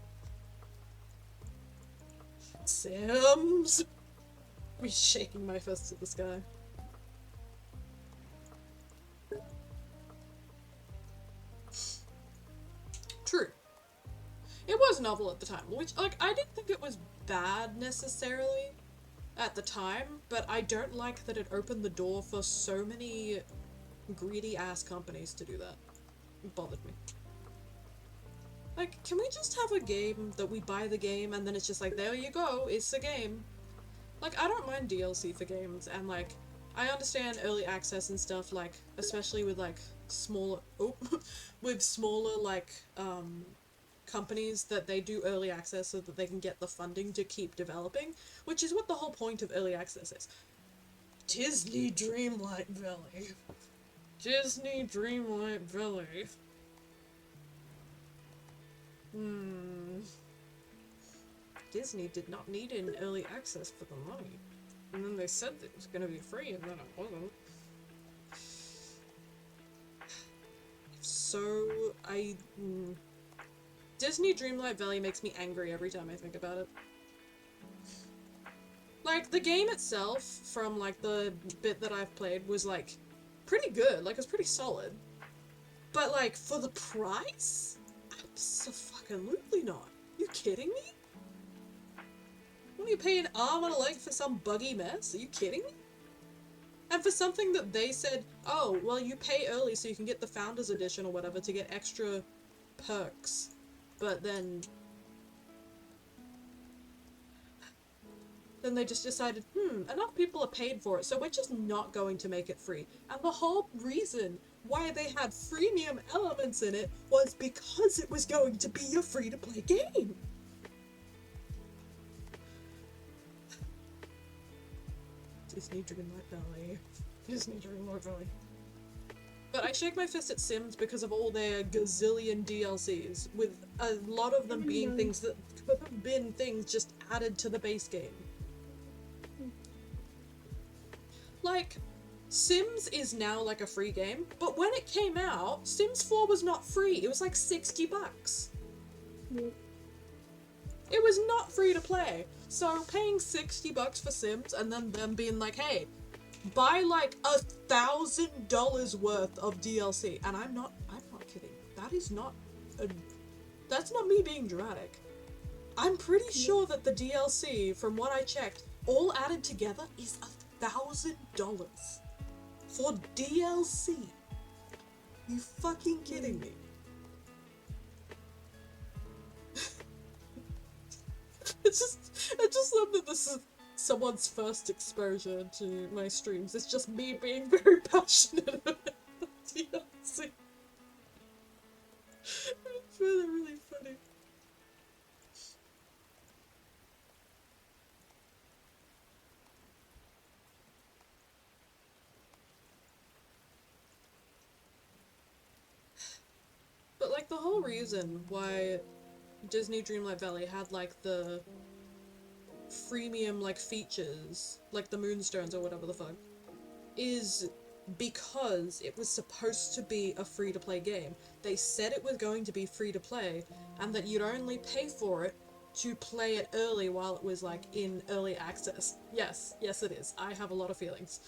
Sims! Me shaking my fist at the sky. True. It was novel at the time, which, like, I didn't think it was bad necessarily at the time, but I don't like that it opened the door for so many greedy ass companies to do that. It bothered me. Like, can we just have a game that we buy the game and then it's just like, there you go, it's a game. Like, I don't mind DLC for games, and like, I understand early access and stuff, like, especially with like smaller, with smaller like, companies that they do early access so that they can get the funding to keep developing, which is what the whole point of early access is. Disney Dreamlight Valley. Disney Dreamlight Valley. Disney did not need an early access for the money. And then they said that it was gonna be free, and then it wasn't. So, Disney Dreamlight Valley makes me angry every time I think about it. Like, the game itself, from like the bit that I've played, was like pretty good. Like, it was pretty solid. But like, for the price? Abso-fucking-lutely not. You kidding me? What, are you paying an arm and a leg for some buggy mess? Are you kidding me? And for something that they said, oh, well, you pay early so you can get the Founders Edition or whatever to get extra perks. But then they just decided, enough people are paid for it, so we're just not going to make it free. And the whole reason why they had freemium elements in it was because it was going to be a free-to-play game. Disney Dreamlight Valley. Disney Dreamlight Valley. But I shake my fist at Sims because of all their gazillion DLCs, with a lot of them being things that could have been things just added to the base game. Like, Sims is now like a free game, but when it came out, Sims 4 was not free. It was like $60. It was not free to play. So paying $60 for Sims and then them being like, hey, buy like $1,000 worth of DLC. And I'm not kidding. That's not me being dramatic. I'm pretty sure that the DLC, from what I checked, all added together is $1,000 for DLC. You fucking kidding me? I just love that this is someone's first exposure to my streams. It's just me being very passionate about DLC. I find it really funny. But like the whole reason why Disney Dreamlight Valley had like the freemium like features, like the Moonstones or whatever the fuck, is because it was supposed to be a free-to-play game. They said it was going to be free-to-play, and that you'd only pay for it to play it early while it was like in early access. Yes it is. I have a lot of feelings.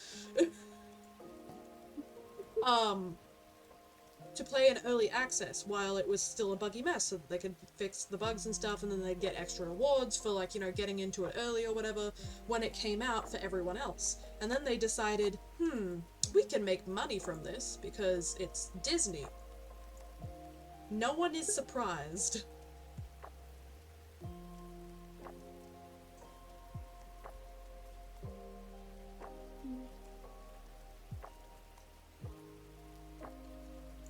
To play in early access while it was still a buggy mess, so that they could fix the bugs and stuff, and then they'd get extra rewards for like, you know, getting into it early or whatever when it came out for everyone else. And then they decided, we can make money from this because it's Disney. No one is surprised.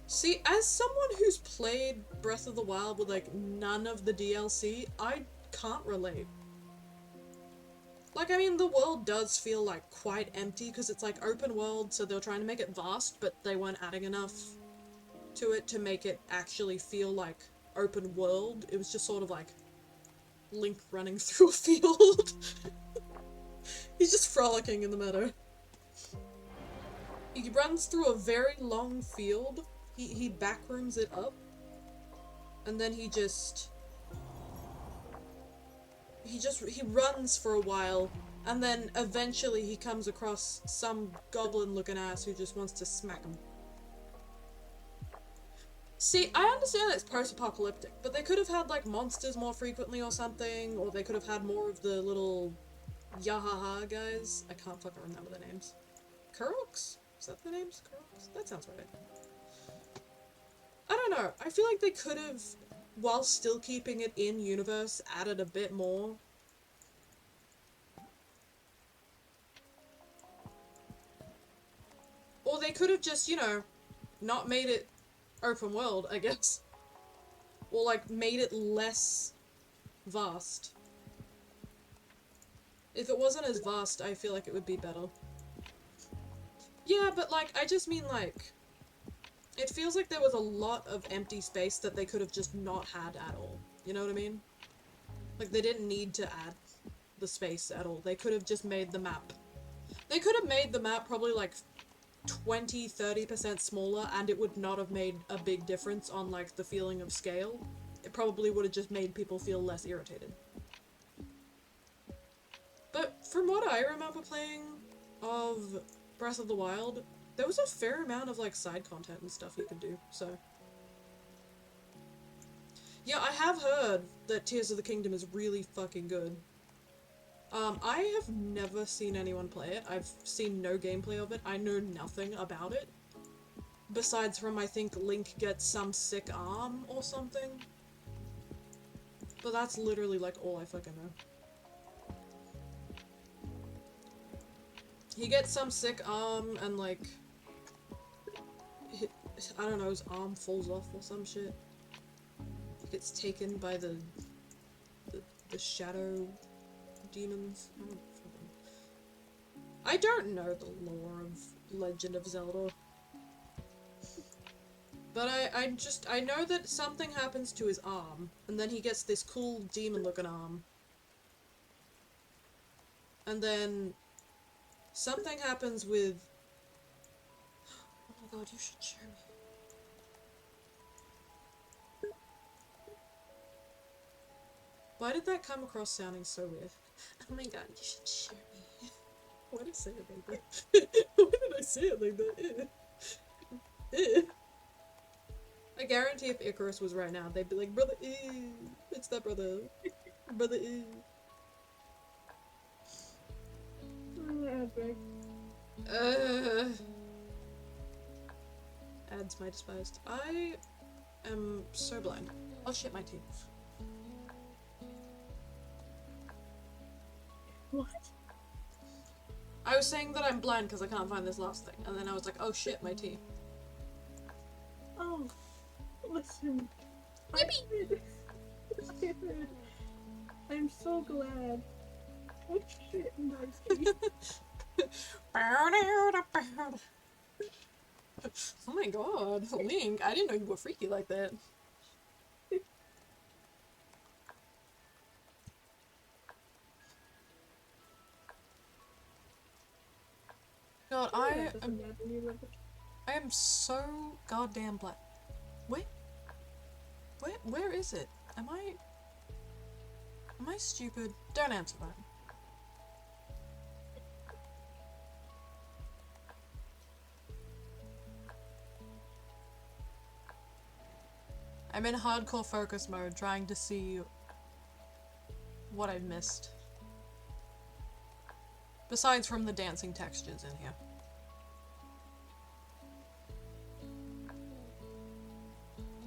See, as someone who's played Breath of the Wild with like none of the DLC, I can't relate. Like, I mean, the world does feel like quite empty because it's like open world, so they were trying to make it vast, but they weren't adding enough to it to make it actually feel like open world. It was just sort of like Link running through a field. He's just frolicking in the meadow. He runs through a very long field. He backrooms it up, and then he runs for a while, and then eventually he comes across some goblin-looking ass who just wants to smack him. See, I understand that it's post-apocalyptic, but they could have had like monsters more frequently or something, or they could have had more of the little Yahaha guys. I can't fucking remember their names. Kuroks? Is that the names? Kuroks? That sounds right. I don't know. I feel like they could have while still keeping it in universe, added a bit more. Or they could have just, you know, not made it open world, I guess. Or, like, made it less vast. If it wasn't as vast, I feel like it would be better. Yeah, but, like, I just mean, like, it feels like there was a lot of empty space that they could have just not had at all. You know what I mean? Like, they didn't need to add the space at all. They could have just made the map. They could have made the map probably, like, 20-30% smaller, and it would not have made a big difference on, like, the feeling of scale. It probably would have just made people feel less irritated. But from what I remember playing of Breath of the Wild, there was a fair amount of, like, side content and stuff you could do, so. Yeah, I have heard that Tears of the Kingdom is really fucking good. I have never seen anyone play it. I've seen no gameplay of it. I know nothing about it. Besides from, I think, Link gets some sick arm or something. But that's literally, like, all I fucking know. He gets some sick arm and, like, I don't know, his arm falls off or some shit. He gets taken by the shadow demons. I don't know the lore of Legend of Zelda. But I know that something happens to his arm, and then he gets this cool demon-looking arm. And then something happens with... Oh my god, you should show me. Why did that come across sounding so weird? Oh my god, you should show me. Why did I say it like that? Why did I say it like that? I guarantee if Icarus was right now, they'd be like, brother, it's that brother. Brother, Ads my despised. I am so blind. I'll shit my tea. What? I was saying that I'm blind because I can't find this last thing, and then I was like, oh shit, my tea. Oh, listen. Yippee! I heard. I'm so glad. Oh shit, Darcy. Oh my god, Link, I didn't know you were freaky like that. God, I am so goddamn black. Wait. Where is it? Am I stupid? Don't answer that. I'm in hardcore focus mode, trying to see what I've missed. Besides from the dancing textures in here.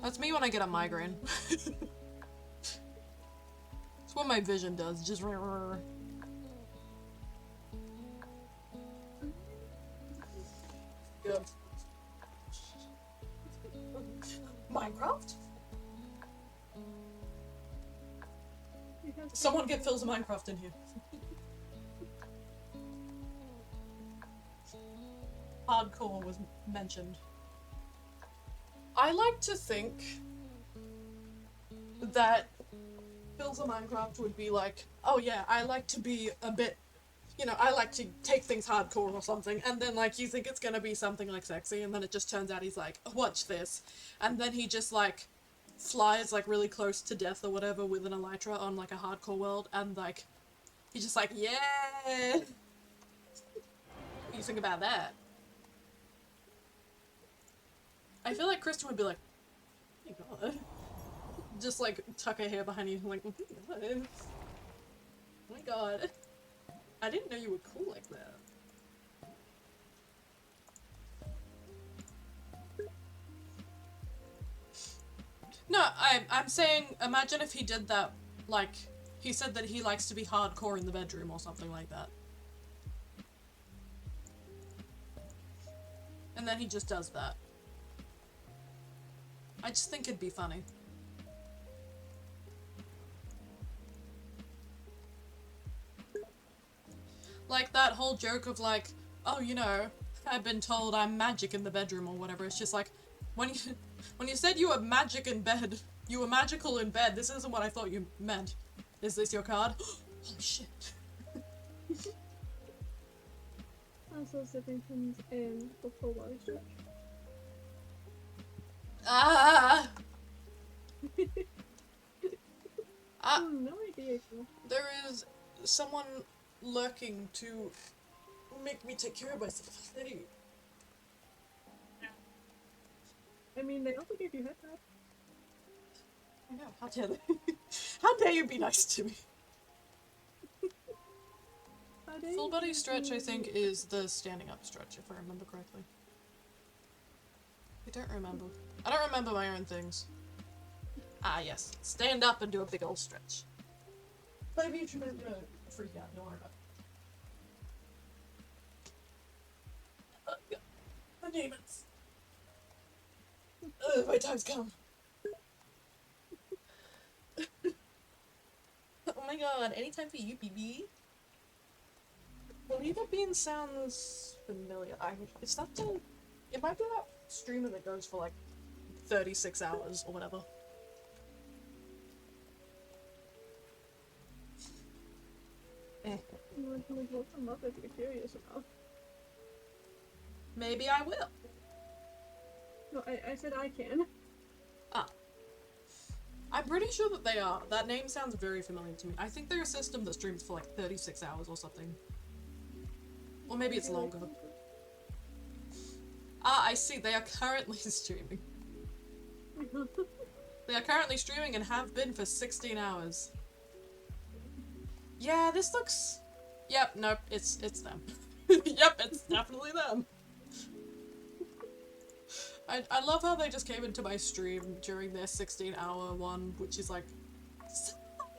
That's me when I get a migraine. It's what my vision does, just Good. Minecraft? Someone get Phil's Minecraft in here. Hardcore was mentioned. I like to think that Phil's Minecraft would be like, oh yeah, I like to be a bit, you know, I like to take things hardcore or something, and then like you think it's gonna be something like sexy, and then it just turns out he's like, watch this, and then he just like flies like really close to death or whatever with an elytra on like a hardcore world, and like he's just like, yeah. What do you think about that? I feel like Kristen would be like, oh my god. Just like tuck her hair behind you, like, oh my god. Oh my god. I didn't know you were cool like that. No, I'm saying, imagine if he did that, like, he said that he likes to be hardcore in the bedroom or something like that. And then he just does that. I just think it'd be funny. Like that whole joke of like, oh, you know, I've been told I'm magic in the bedroom or whatever. It's just like, when you said you were magic in bed, you were magical in bed, this isn't what I thought you meant. Is this your card? Holy shit. Also, Zippington's and the full body stretch. Ah! No idea. There is someone lurking to make me take care of myself. Hey. I mean, they also gave you head wrap. I know, how dare they? How dare you be nice to me? Full body stretch, I think, is the standing up stretch, if I remember correctly. I don't remember. I don't remember my own things. Ah, yes. Stand up and do a big old stretch. Maybe you shouldn't freak out, don't worry about it. The demons. My time's come. Oh my god, anytime for you, BB. Believe It Bean sounds familiar. Is that the... It might be that streamer that goes for like 36 hours or whatever. You can look them up if you're curious enough. Maybe I will. No, I said I can. Ah. I'm pretty sure that they are. That name sounds very familiar to me. I think they're a system that streams for like 36 hours or something. Or maybe it's longer. Ah, I see. They are currently streaming. They are currently streaming and have been for 16 hours. Yeah, this looks... Yep, nope, it's them. Yep, it's definitely them. I love how they just came into my stream during their 16-hour one, which is like...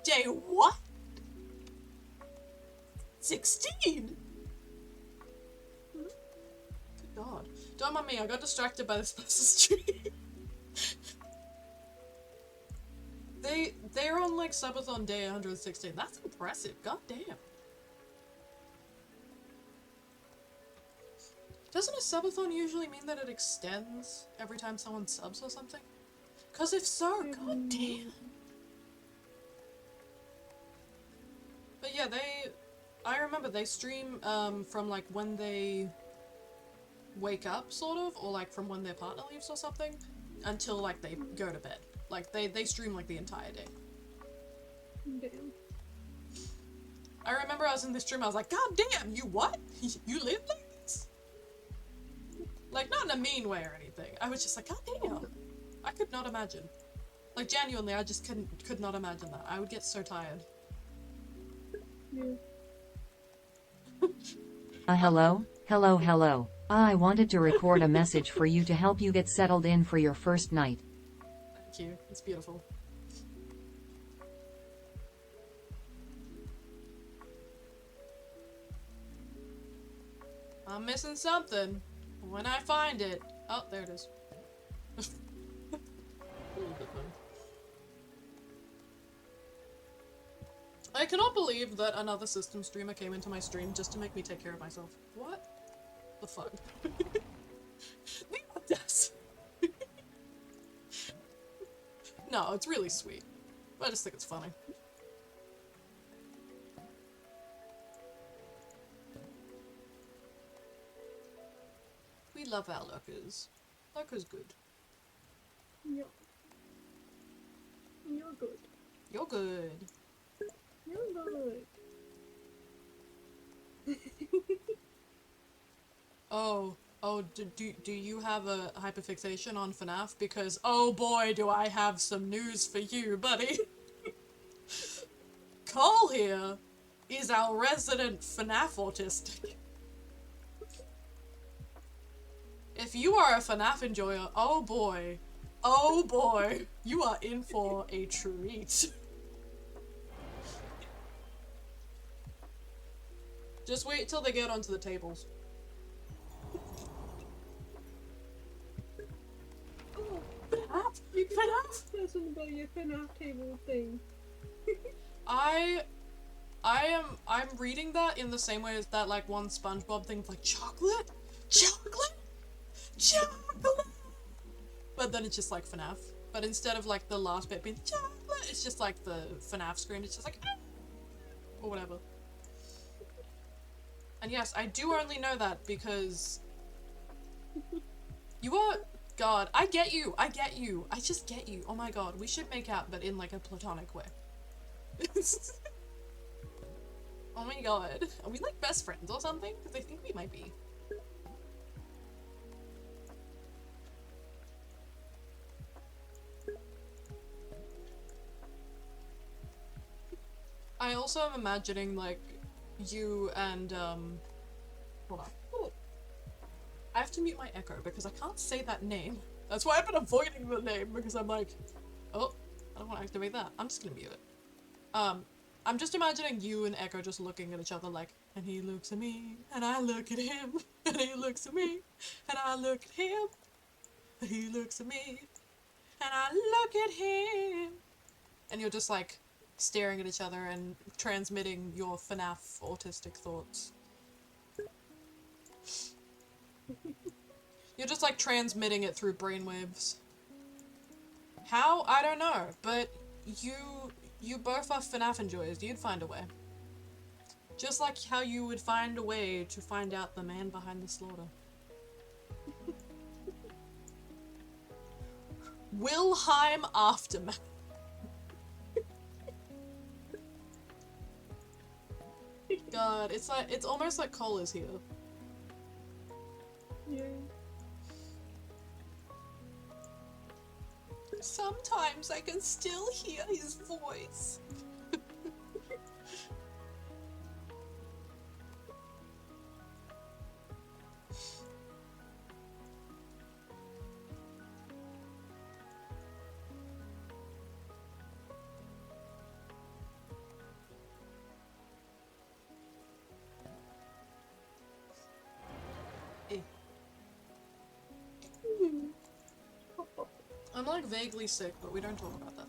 Day what? 16? Good god. Don't mind me, I got distracted by this person's stream. They're on like subathon day 116. That's impressive. God damn. Doesn't a subathon usually mean that it extends every time someone subs or something? Cause if so, god damn. But yeah, I remember they stream from like when they wake up sort of, or like from when their partner leaves or something, until like they go to bed. Like they stream like the entire day. Damn. I remember I was in this stream, I was like, god damn, you what? You live like this? Like, not in a mean way or anything. I was just like, god damn. I could not imagine. Like, genuinely, I just could not imagine that. I would get so tired. Yeah. Hello? Hello, hello. I wanted to record a message for you to help you get settled in for your first night. Thank you. It's beautiful. I'm missing something. When I find it... Oh, there it is. I cannot believe that another system streamer came into my stream just to make me take care of myself. What the fuck? The audacity. No, it's really sweet. I just think it's funny. We love our lurkers. Lurker's good. Yeah. You're good. You're good. You're good. Oh, do you have a hyperfixation on FNAF? Because, oh boy, do I have some news for you, buddy. Cole here is our resident FNAF autistic. If you are a FNAF enjoyer, oh boy, Oh boy, you are in for a treat. Just wait till they get onto the tables. Oh, FNAF? you can FNAF? tell something about your FNAF table thing. I'm reading that in the same way as that like one SpongeBob thing of like chocolate? Chocolate? Chocolate! But then it's just like FNAF. But instead of like the last bit being chocolate, it's just like the FNAF screen. It's just like ah, or whatever. And yes, I do only know that because you are God, I get you. I get you. I just get you. Oh my god, we should make out but in like a platonic way. Oh my god. Are we like best friends or something? Because I think we might be. I also am imagining like you and hold on. Oh. I have to mute my echo because I can't say that name. That's why I've been avoiding the name because I'm like, oh, I don't want to activate that. I'm just gonna mute it. I'm just imagining you and Echo just looking at each other like, and he looks at me, and I look at him, and he looks at me, and I look at him, and he looks at me, and I look at him. And you're just like staring at each other and transmitting your FNAF autistic thoughts. You're just like transmitting it through brainwaves. How? I don't know, but you both are FNAF enjoyers. You'd find a way. Just like how you would find a way to find out the man behind the slaughter. Wilhelm Aftermath. God, it's like, it's almost like Cole is here. Yeah. Sometimes I can still hear his voice. I'm like vaguely sick, but we don't talk about that.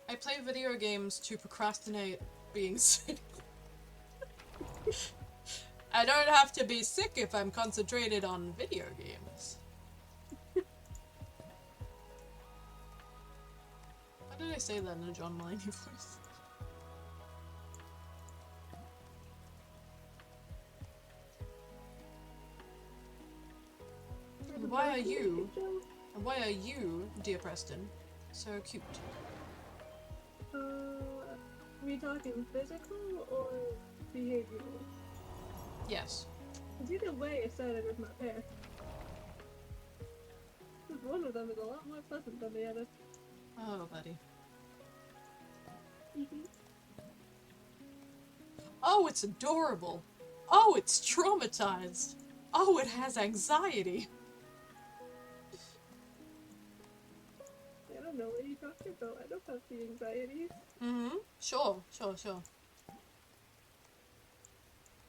I play video games to procrastinate being sick. I don't have to be sick if I'm concentrated on video games. Why did I say that in a John Mulaney voice? And why are you, dear Preston, so cute? Are we talking physical or behavioral? Yes. Because either way, it started with my hair. Because one of them is a lot more pleasant than the other. Oh, buddy. Mhm. Oh, it's adorable. Oh, it's traumatized. Oh, it has anxiety. I don't know what you're talking about. I don't have the anxieties. Mm-hmm. Sure.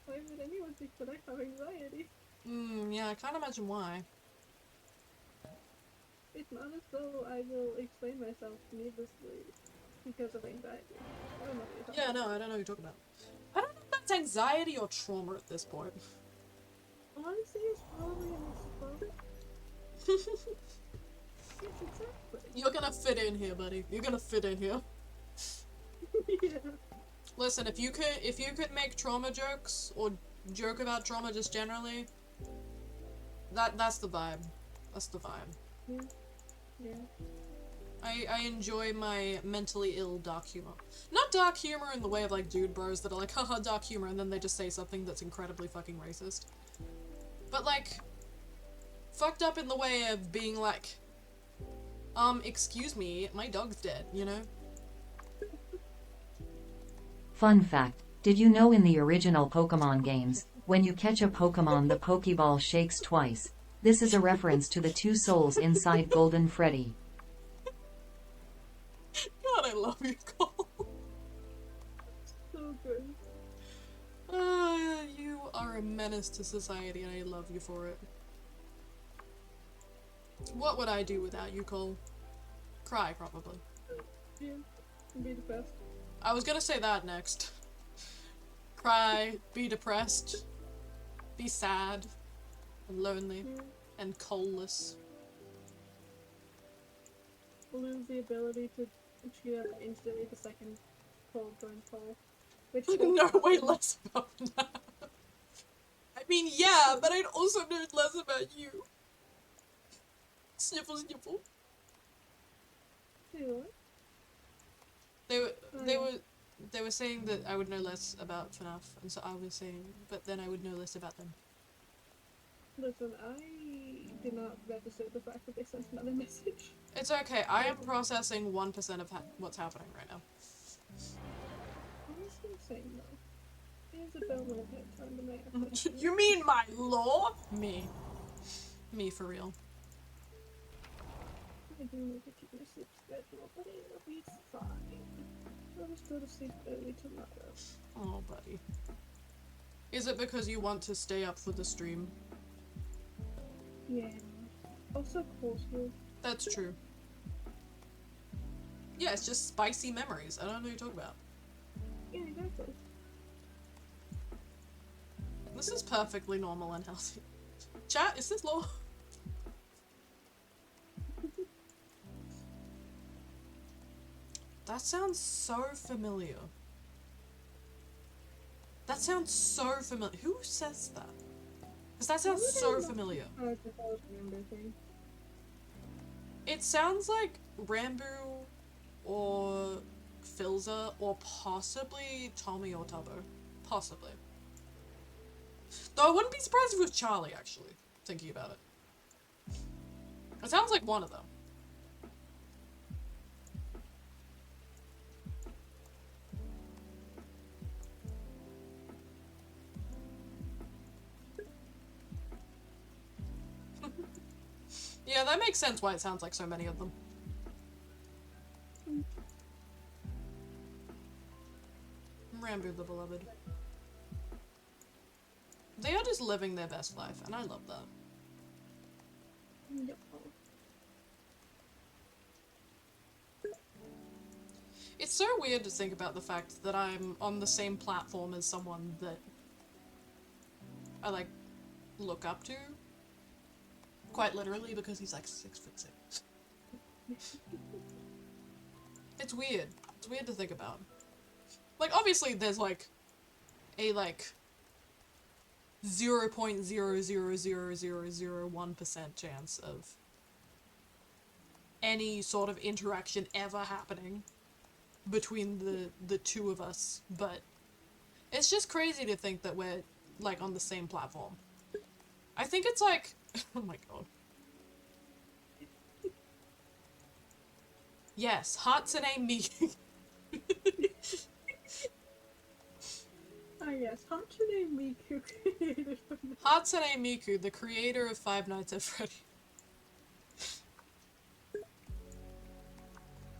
Why would anyone think that I have anxiety? Yeah, I can't imagine why. It's not as though I will explain myself needlessly because of anxiety. I don't know what you're talking Yeah, about. no, I don't know what you're talking about. I don't know if that's anxiety or trauma at this point. Honestly, it's probably a mix of both. Yes, exactly. You're gonna fit in here, buddy. You're gonna fit in here. Yeah. Listen, if you could make trauma jokes or joke about trauma just generally, that's the vibe. That's the vibe. Yeah. Yeah. I enjoy my mentally ill dark humor. Not dark humor in the way of like dude bros that are like, haha, dark humor, and then they just say something that's incredibly fucking racist. But like, fucked up in the way of being like, excuse me, my dog's dead, you know? Fun fact, did you know in the original Pokemon games, When you catch a Pokemon, the Pokeball shakes twice. This is a reference to the two souls inside Golden Freddy. God, I love you, Cole. So good. You are a menace to society, and I love you for it. What would I do without you, Cole? Cry, probably. Yeah. Be the best. I was gonna say that next. Cry, be depressed, be sad, and lonely, Yeah. and Coleless. Lose the ability to cheat up instantly the second cold joins call. Which No, way less about that. I mean, yeah, but I'd also know less about you. Sniffle, sniffle. Say what? They were, Oh, they yeah. were, they were saying that I would know less about FNAF, and so I was saying, but then I would know less about them. Listen, I did not register the fact that they sent another message. It's okay. I am processing 1% of what's happening right now. What was he saying though? Isabel might have time to make it. You mean my lore? Me. Me for real. I do need to keep my sleep schedule, but it'll be fine. I'll just go to sleep early tomorrow. Oh, buddy. Is it because you want to stay up for the stream? Yeah. Also coleslaw. That's true. Yeah, it's just spicy memories. I don't know what you're talking about. Yeah, exactly. This is perfectly normal and healthy. Chat, is this lore? That sounds so familiar. That sounds so familiar. Who says that? Because that sounds so familiar. Oh, it's a whole remember thing. It sounds like Rambo or Filza or possibly Tommy or Tubbo. Possibly. Though I wouldn't be surprised if it was Charlie, actually, thinking about it. It sounds like one of them. Yeah, that makes sense why it sounds like so many of them. Rambo the Beloved. They are just living their best life, and I love that. Yep. It's so weird to think about the fact that I'm on the same platform as someone that I, like, look up to. Quite literally, because he's like 6'6". It's weird. It's weird to think about. Like, obviously there's like a 0.0000001% chance of any sort of interaction ever happening between the two of us, but it's just crazy to think that we're like on the same platform. I think it's like oh my god. Yes, Hatsune Miku. Ah yes, Hatsune Miku created from the Hatsune Miku, the creator of Five Nights at Freddy's.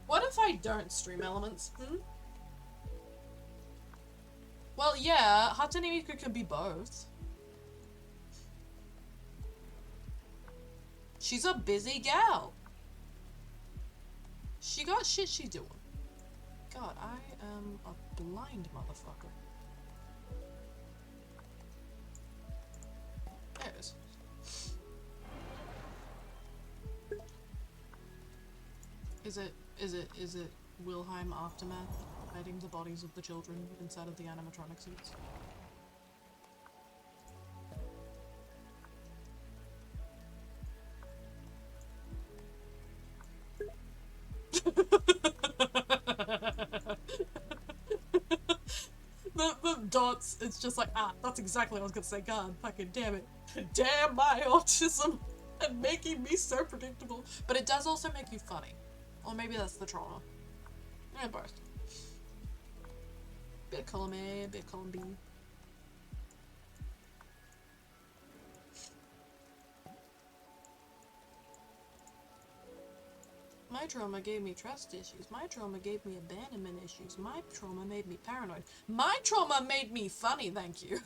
What if I don't stream Elements? Well, yeah, Hatsune Miku can be both. She's a busy gal. She got shit she doing. God, I am a blind motherfucker. There it is. Is it Wilhelm Aftermath hiding the bodies of the children inside of the animatronic suits? the dots, it's just like, that's exactly what I was gonna say. God fucking damn it. Damn my autism and making me so predictable. But it does also make you funny. Or maybe that's the trauma. And both. Bit of column A, bit of column B. trauma gave me trust issues. My trauma gave me abandonment issues. My trauma made me paranoid. My trauma made me funny, thank you.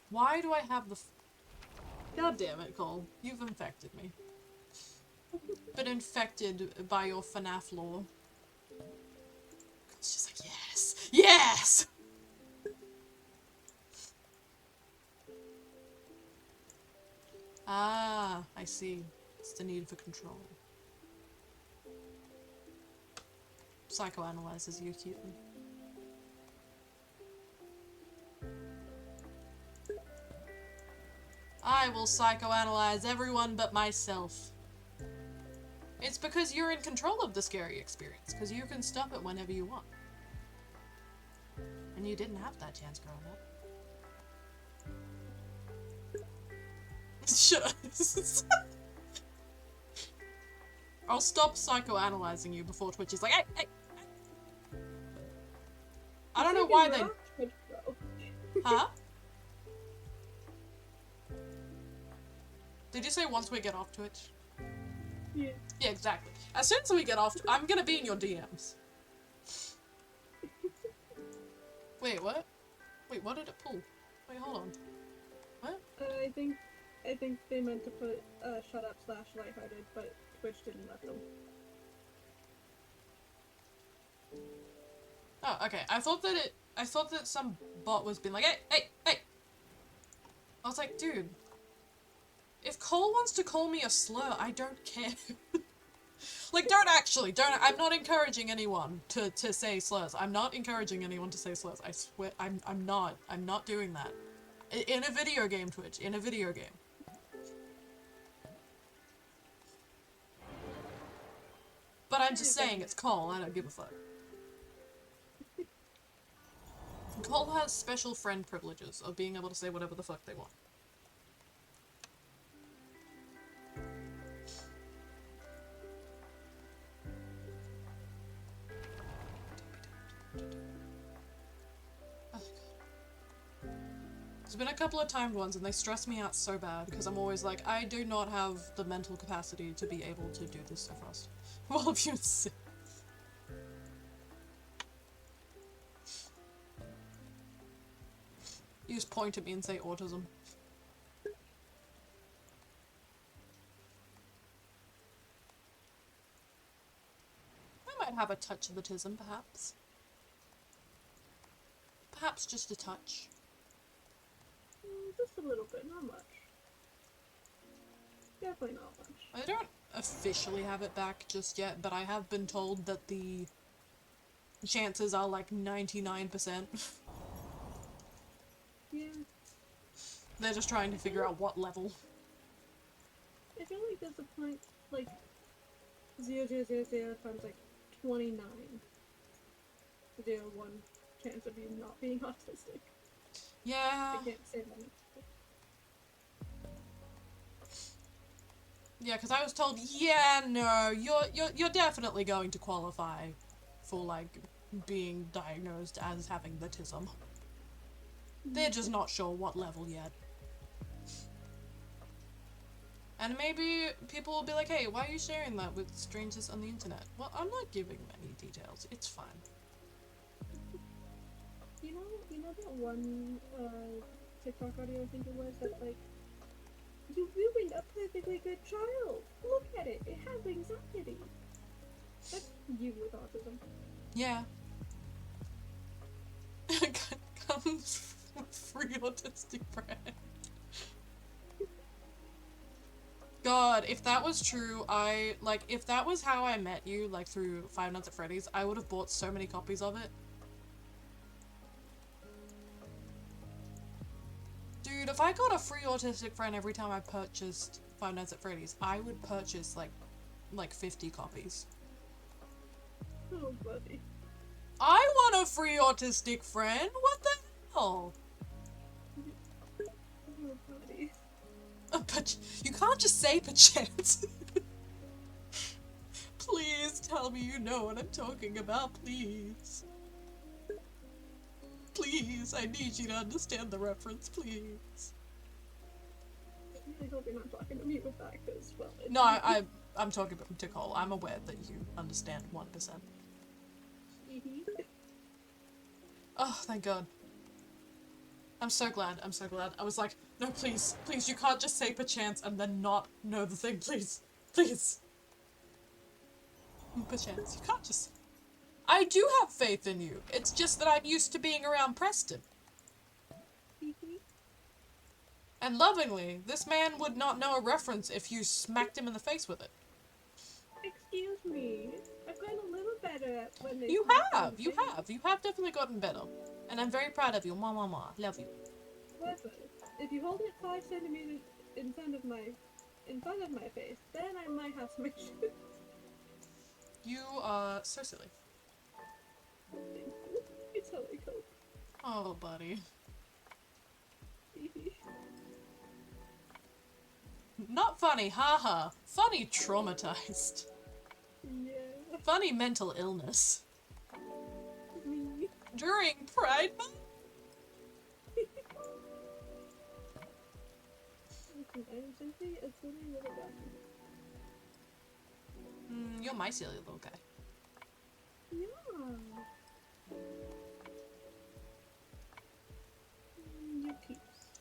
Why do I have the God damn it, Cole. You've infected me. Been infected by your FNAF lore. It's just like, yes! Yes! Ah, I see. It's the need for control. Psychoanalyzes you cutely. I will psychoanalyze everyone but myself. It's because you're in control of the scary experience, because you can stop it whenever you want. And you didn't have that chance growing up. Shut up. I'll stop psychoanalyzing you before Twitch is like, hey, hey, hey. I don't know why they... Huh? Did you say once we get off Twitch? Yeah. Yeah, exactly. As soon as we get off, I'm gonna be in your DMs. Wait, what? Wait, what did it pull? Wait, hold on. What? I think they meant to put shut up / lighthearted, but Twitch didn't let them. Oh, okay. I thought that some bot was being like, hey, hey, hey! I was like, dude, if Cole wants to call me a slur, I don't care. Like, I'm not encouraging anyone to say slurs. I'm not encouraging anyone to say slurs. I swear, I'm not doing that. In a video game, Twitch, in a video game. But I'm just saying, it's Cole, I don't give a fuck. Cole has special friend privileges of being able to say whatever the fuck they want. There's been a couple of timed ones and they stress me out so bad because I'm always like, I do not have the mental capacity to be able to do this so fast. Well, if you insist. You just point at me and say autism. I might have a touch of autism, perhaps. Perhaps just a touch. Just a little bit, not much. Definitely not much. I don't officially have it back just yet, but I have been told that the chances are like 99%. Yeah. They're just trying to figure out what level. I feel like there's a point, like, 0.000 times, like, 29. 0.1 chance of you not being autistic. Yeah. I can't say that. Yeah, because I was told, yeah, no, you're definitely going to qualify for, like, being diagnosed as having autism. They're just not sure what level yet. And maybe people will be like, hey, why are you sharing that with strangers on the internet? Well, I'm not giving many details. It's fine. You know that one TikTok audio I think it was that like, you ruined a perfectly good child. Look at it. It has anxiety. That's you with autism. Yeah. Comes free autistic brand. God, if that was true, if that was how I met you, like, through Five Nights at Freddy's, I would have bought so many copies of it. Dude, if I got a free autistic friend every time I purchased Five Nights at Freddy's, I would purchase, like 50 copies. Oh, buddy. I want a free autistic friend! What the hell? Oh, buddy. But you can't just say perchance. Please tell tell me you know what I'm talking about, please. Please, I need you to understand the reference, please. I hope you're not talking to me with that, because, well... No, I'm talking to Cole. I'm aware that you understand 1%. Oh, thank God. I'm so glad, I'm so glad. I was like, no, please, please, you can't just say perchance and then not know the thing, please. Please. Perchance, you can't just... I do have faith in you. It's just that I'm used to being around Preston. And lovingly, this man would not know a reference if you smacked him in the face with it. Excuse me. I've gotten a little better at when they... You have definitely gotten better. And I'm very proud of you. Mwah, mwah, mwah. Love you. However, if you hold it 5 centimeters in front of my face, then I might have some issues. You are so silly. Thank you. It's how I cope. Oh, buddy. Not funny, haha. Funny traumatized. Yeah. Funny mental illness. Me. During Pride Month? Listen, I'm simply a silly little guy. You're my silly little guy. Yeah. You keeps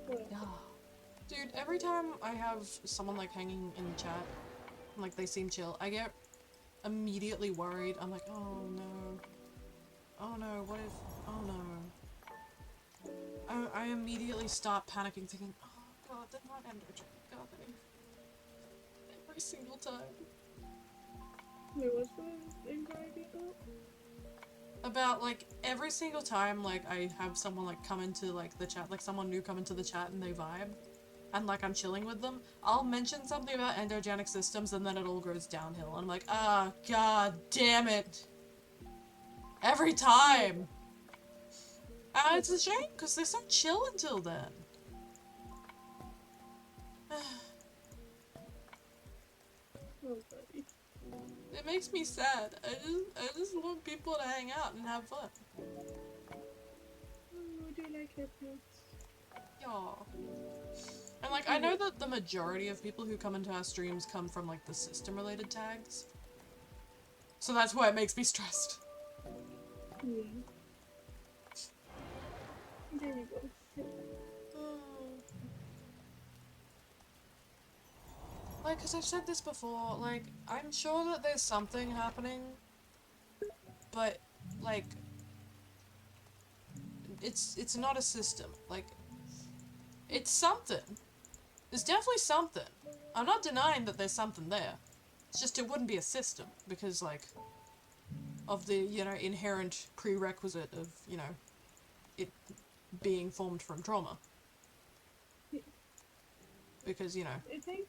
forever. Yeah. Dude, every time I have someone like hanging in the chat, like they seem chill, I get immediately worried. I'm like, oh no. Oh no, what if, oh no. I immediately start panicking thinking, oh god, they're not endogen, are they? Every single time. Wait, what's the anxiety about? About like every single time like I have someone like come into like the chat, like someone new come into the chat and they vibe, and like I'm chilling with them, I'll mention something about endogenic systems and then it all goes downhill. And I'm like, ah, god damn it. Every time! And it's a shame, because they're so chill until then. Oh, buddy. It makes me sad. I just want people to hang out and have fun. Oh, would you like haircuts? Yeah. And like, I know that the majority of people who come into our streams come from like the system-related tags. So that's why it makes me stressed. Yeah. There you go. Like, cause I've said this before, like, I'm sure that there's something happening, but, like, it's not a system. Like, it's something. There's definitely something. I'm not denying that there's something there. It's just it wouldn't be a system, because, like, of the, you know, inherent prerequisite of, you know, it being formed from trauma. Because, you know... I think...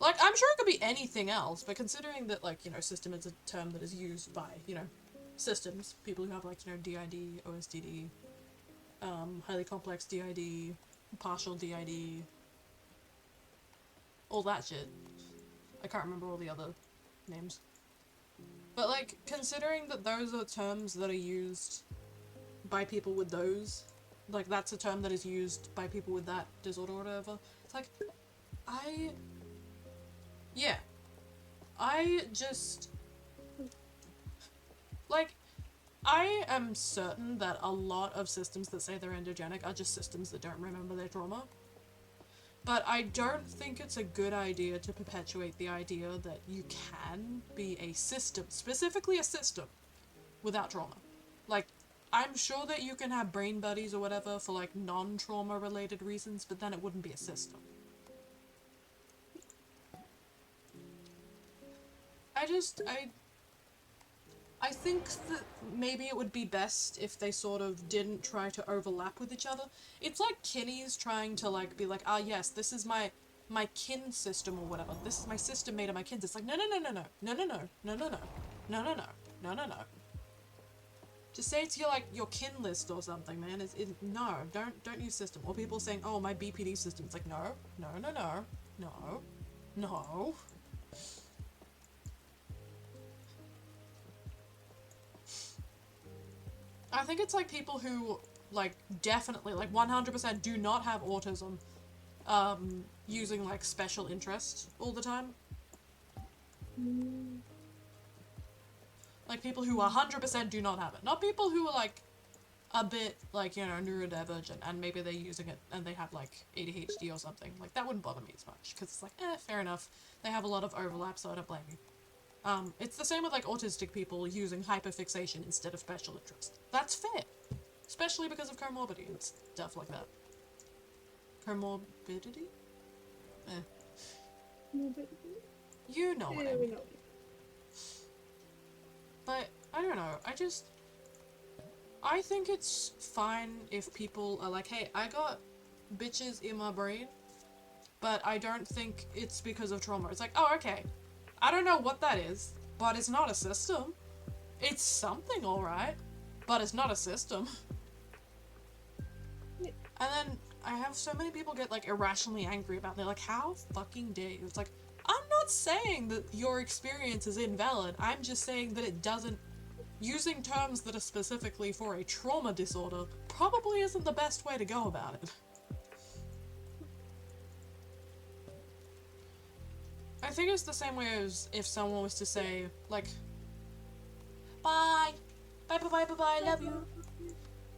Like, I'm sure it could be anything else, but considering that, like, you know, system is a term that is used by, you know, systems, people who have, like, you know, DID, OSDD, highly complex DID, partial DID, all that shit. I can't remember all the other names. But, like, considering that those are terms that are used by people with those, like, that's a term that is used by people with that disorder or whatever, it's like, yeah. I just... Like, I am certain that a lot of systems that say they're endogenic are just systems that don't remember their trauma. But I don't think it's a good idea to perpetuate the idea that you can be a system, specifically a system, without trauma. Like, I'm sure that you can have brain buddies or whatever for, like, non-trauma related reasons, but then it wouldn't be a system. I think that maybe it would be best if they sort of didn't try to overlap with each other. It's like kinnies trying to, like, be like, ah, yes, this is my kin system or whatever. This is my system made of my kins. It's like, no, no, no, no, no, no, no, no, no, no, no, no, no, no, no, no, no. Just say it's your kin list or something, man. No, don't use system. Or people saying, oh, my BPD system. It's like, no, no, no, no, no, no. I think it's like people who, like, definitely, like, 100% do not have autism, using, like, special interest all the time. Mm. Like, people who 100% do not have it. Not people who are, like, a bit, like, you know, neurodivergent, and maybe they're using it and they have, like, ADHD or something. Like, that wouldn't bother me as much, because it's like, fair enough. They have a lot of overlap, so I don't blame you. It's the same with, like, autistic people using hyperfixation instead of special interest. That's fair. Especially because of comorbidity and stuff like that. Comorbidity? Morbidity? You know what I Yeah, we mean. know. But, I don't know, I think it's fine if people are like, hey, I got bitches in my brain, but I don't think it's because of trauma. It's like, oh, okay. I don't know what that is, but it's not a system. It's something, alright, but it's not a system. Yeah. And then I have so many people get, like, irrationally angry about it. They're like, how fucking dare you? It's like, I'm not saying that your experience is invalid. I'm just saying that it doesn't... Using terms that are specifically for a trauma disorder probably isn't the best way to go about it. I think it's the same way as if someone was to say, like, bye! Bye bye bye bye bye, I love you!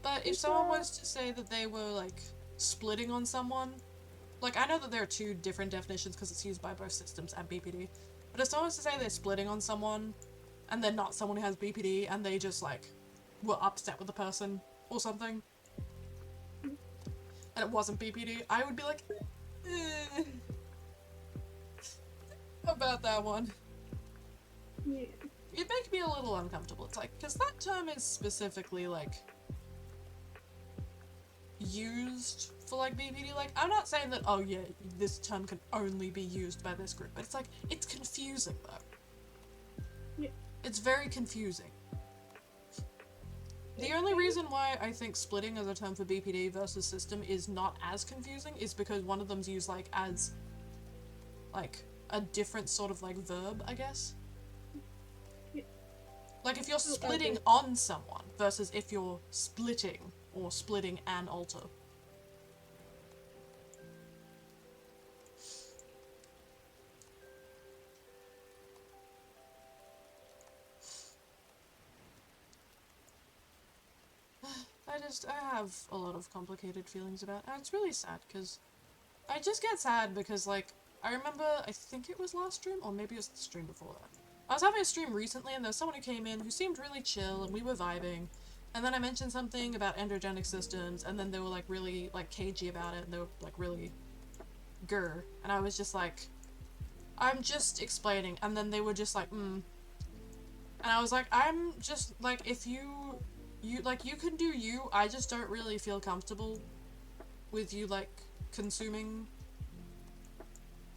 But if someone was to say that they were, like, splitting on someone, like, I know that there are two different definitions because it's used by both systems and BPD, but if someone was to say they're splitting on someone, and they're not someone who has BPD, and they just, like, were upset with the person or something, and it wasn't BPD, I would be like, about that one. Yeah. It'd make me a little uncomfortable. It's like, because that term is specifically, like, used for, like, BPD. Like, I'm not saying that, oh yeah, this term can only be used by this group, but it's like, it's confusing, though. Yeah. It's very confusing. The only reason why I think splitting as a term for BPD versus system is not as confusing is because one of them's used, like, as, like, a different sort of, like, verb, I guess. Yeah. Like, if you're Oh, splitting okay. on someone versus if you're splitting or splitting an alter. I have a lot of complicated feelings about it. And it's really sad, because I just get sad because, like, I remember, I think it was last stream, or maybe it was the stream before that. I was having a stream recently, and there was someone who came in who seemed really chill, and we were vibing. And then I mentioned something about endogenic systems, and then they were, like, really, like, cagey about it, and they were, like, really grr. And I was just like, I'm just explaining, and then they were just like, And I was like, I'm just, like, if you can do you, I just don't really feel comfortable with you, like, consuming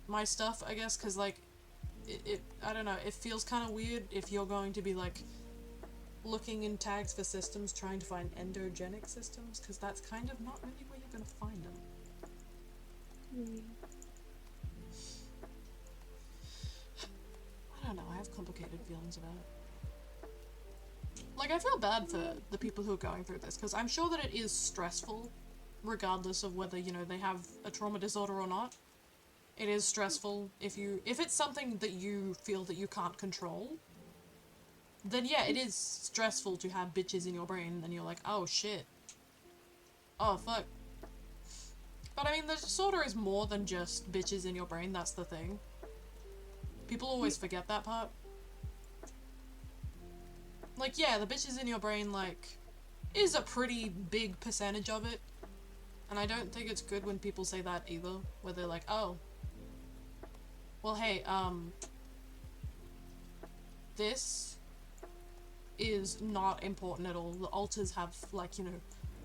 my stuff, I guess, because, like, I don't know, it feels kind of weird if you're going to be, like, looking in tags for systems, trying to find endogenic systems, because that's kind of not really where you're gonna find them. Mm. I don't know, I have complicated feelings about it. Like, I feel bad for the people who are going through this, because I'm sure that it is stressful, regardless of whether, you know, they have a trauma disorder or not. It is stressful if it's something that you feel that you can't control, then yeah, it is stressful to have bitches in your brain, and you're like, oh shit. Oh fuck. But I mean, the disorder is more than just bitches in your brain, that's the thing. People always forget that part. Like, yeah, the bitches in your brain, like, is a pretty big percentage of it. And I don't think it's good when people say that either, where they're like, oh, well, hey, this is not important at all. The alters have, like, you know,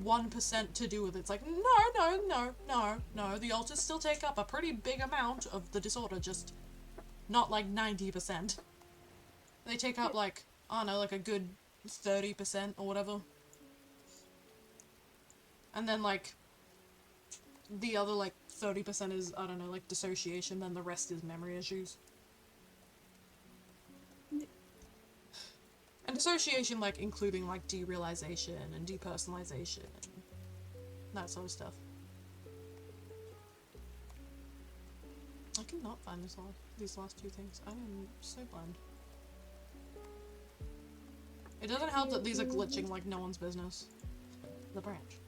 1% to do with it. It's like, no, the alters still take up a pretty big amount of the disorder, just not like 90%. They take up, like, I don't know, like a good 30% or whatever. And then, like, the other, like, 30% is, I don't know, like, dissociation, then the rest is memory issues. And Dissociation, like, including, like, derealization and depersonalization and that sort of stuff. I cannot find these last two things. I am so blind. It doesn't help that these are glitching like no one's business. The branch.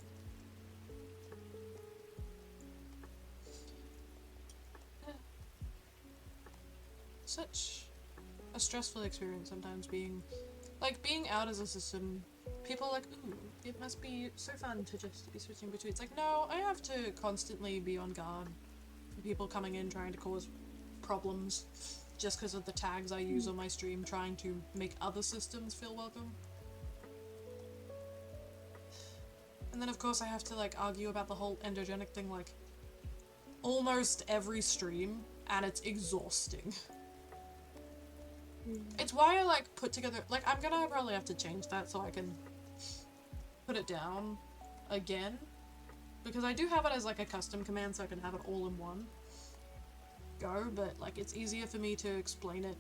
Such a stressful experience sometimes being out as a system. People are like, ooh, it must be so fun to just be switching between. It's like, no, I have to constantly be on guard for people coming in trying to cause problems just because of the tags I use on my stream trying to make other systems feel welcome. And then of course I have to like argue about the whole endogenic thing like almost every stream, and it's exhausting. It's why I like put together, like I'm gonna probably have to change that so I can put it down again, because I do have it as like a custom command so I can have it all in one go, but like it's easier for me to explain it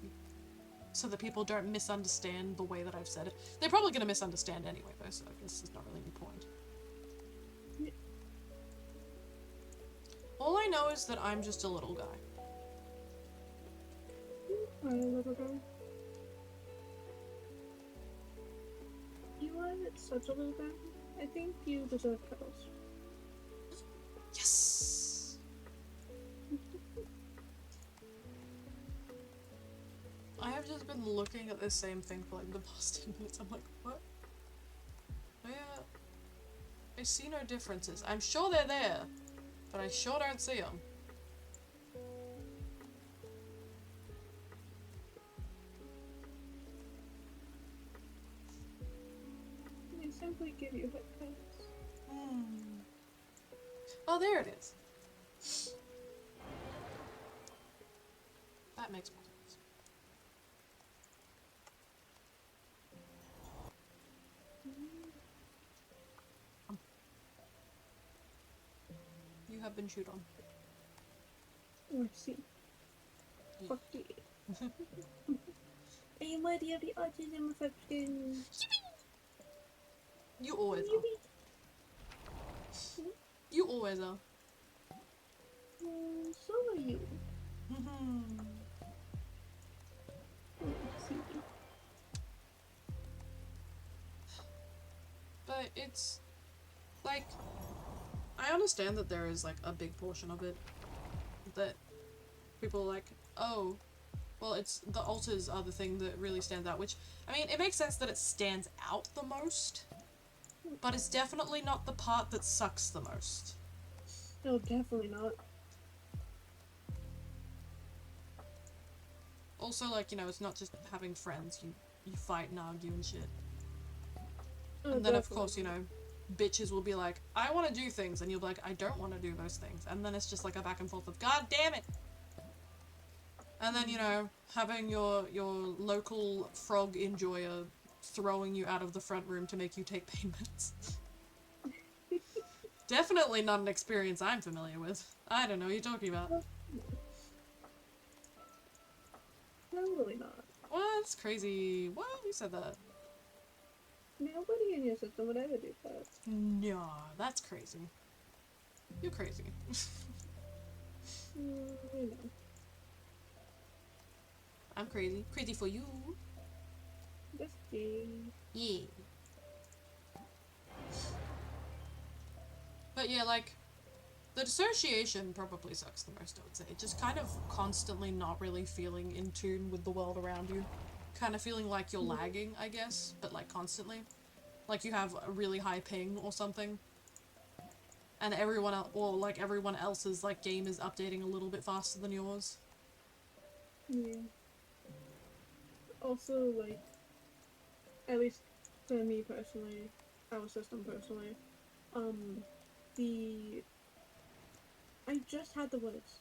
so that people don't misunderstand the way that I've said it. They're probably gonna misunderstand anyway though, so I guess there's not really any point. All I know is that I'm just a little guy. Hi, little guy. You are such a little guy. I think you deserve cuddles. Yes! I have just been looking at the same thing for like the past 10 minutes. I'm like, what? I see no differences. I'm sure they're there, but I sure don't see them. They simply give you hip pets. Oh, there it is. That makes more sense. You have been chewed on. Oh, I see. Yeah. Fuck you. Are you worthy of the autism affection? You always are. You always are. So are you. Oh, I see. But it's like, I understand that there is like a big portion of it that people are like, oh, well, it's the alters are the thing that really stands out, which, I mean, it makes sense that it stands out the most, but it's definitely not the part that sucks the most. No, definitely not. Also, like, you know, it's not just having friends, you fight and argue and shit. Oh, And then, of definitely. course, you know, bitches will be like, I want to do things, and you'll be like, I don't want to do those things. And then it's just like a back and forth of, God damn it! And then, you know, having your local frog enjoyer throwing you out of the front room to make you take payments. Definitely not an experience I'm familiar with. I don't know what you're talking about. Totally not. What? That's crazy. What? You said that. Nobody in your system would ever do that. No, that's crazy. You're crazy. I know. I'm crazy. Crazy for you. Just gay. Yeah. But yeah, like, the dissociation probably sucks the most, I would say. Just kind of constantly not really feeling in tune with the world around you. Kind of feeling like you're lagging, I guess, but like constantly. Like you have a really high ping or something. And everyone else's like game is updating a little bit faster than yours. Yeah. Also, like, at least for me personally, our system personally, I just had the words.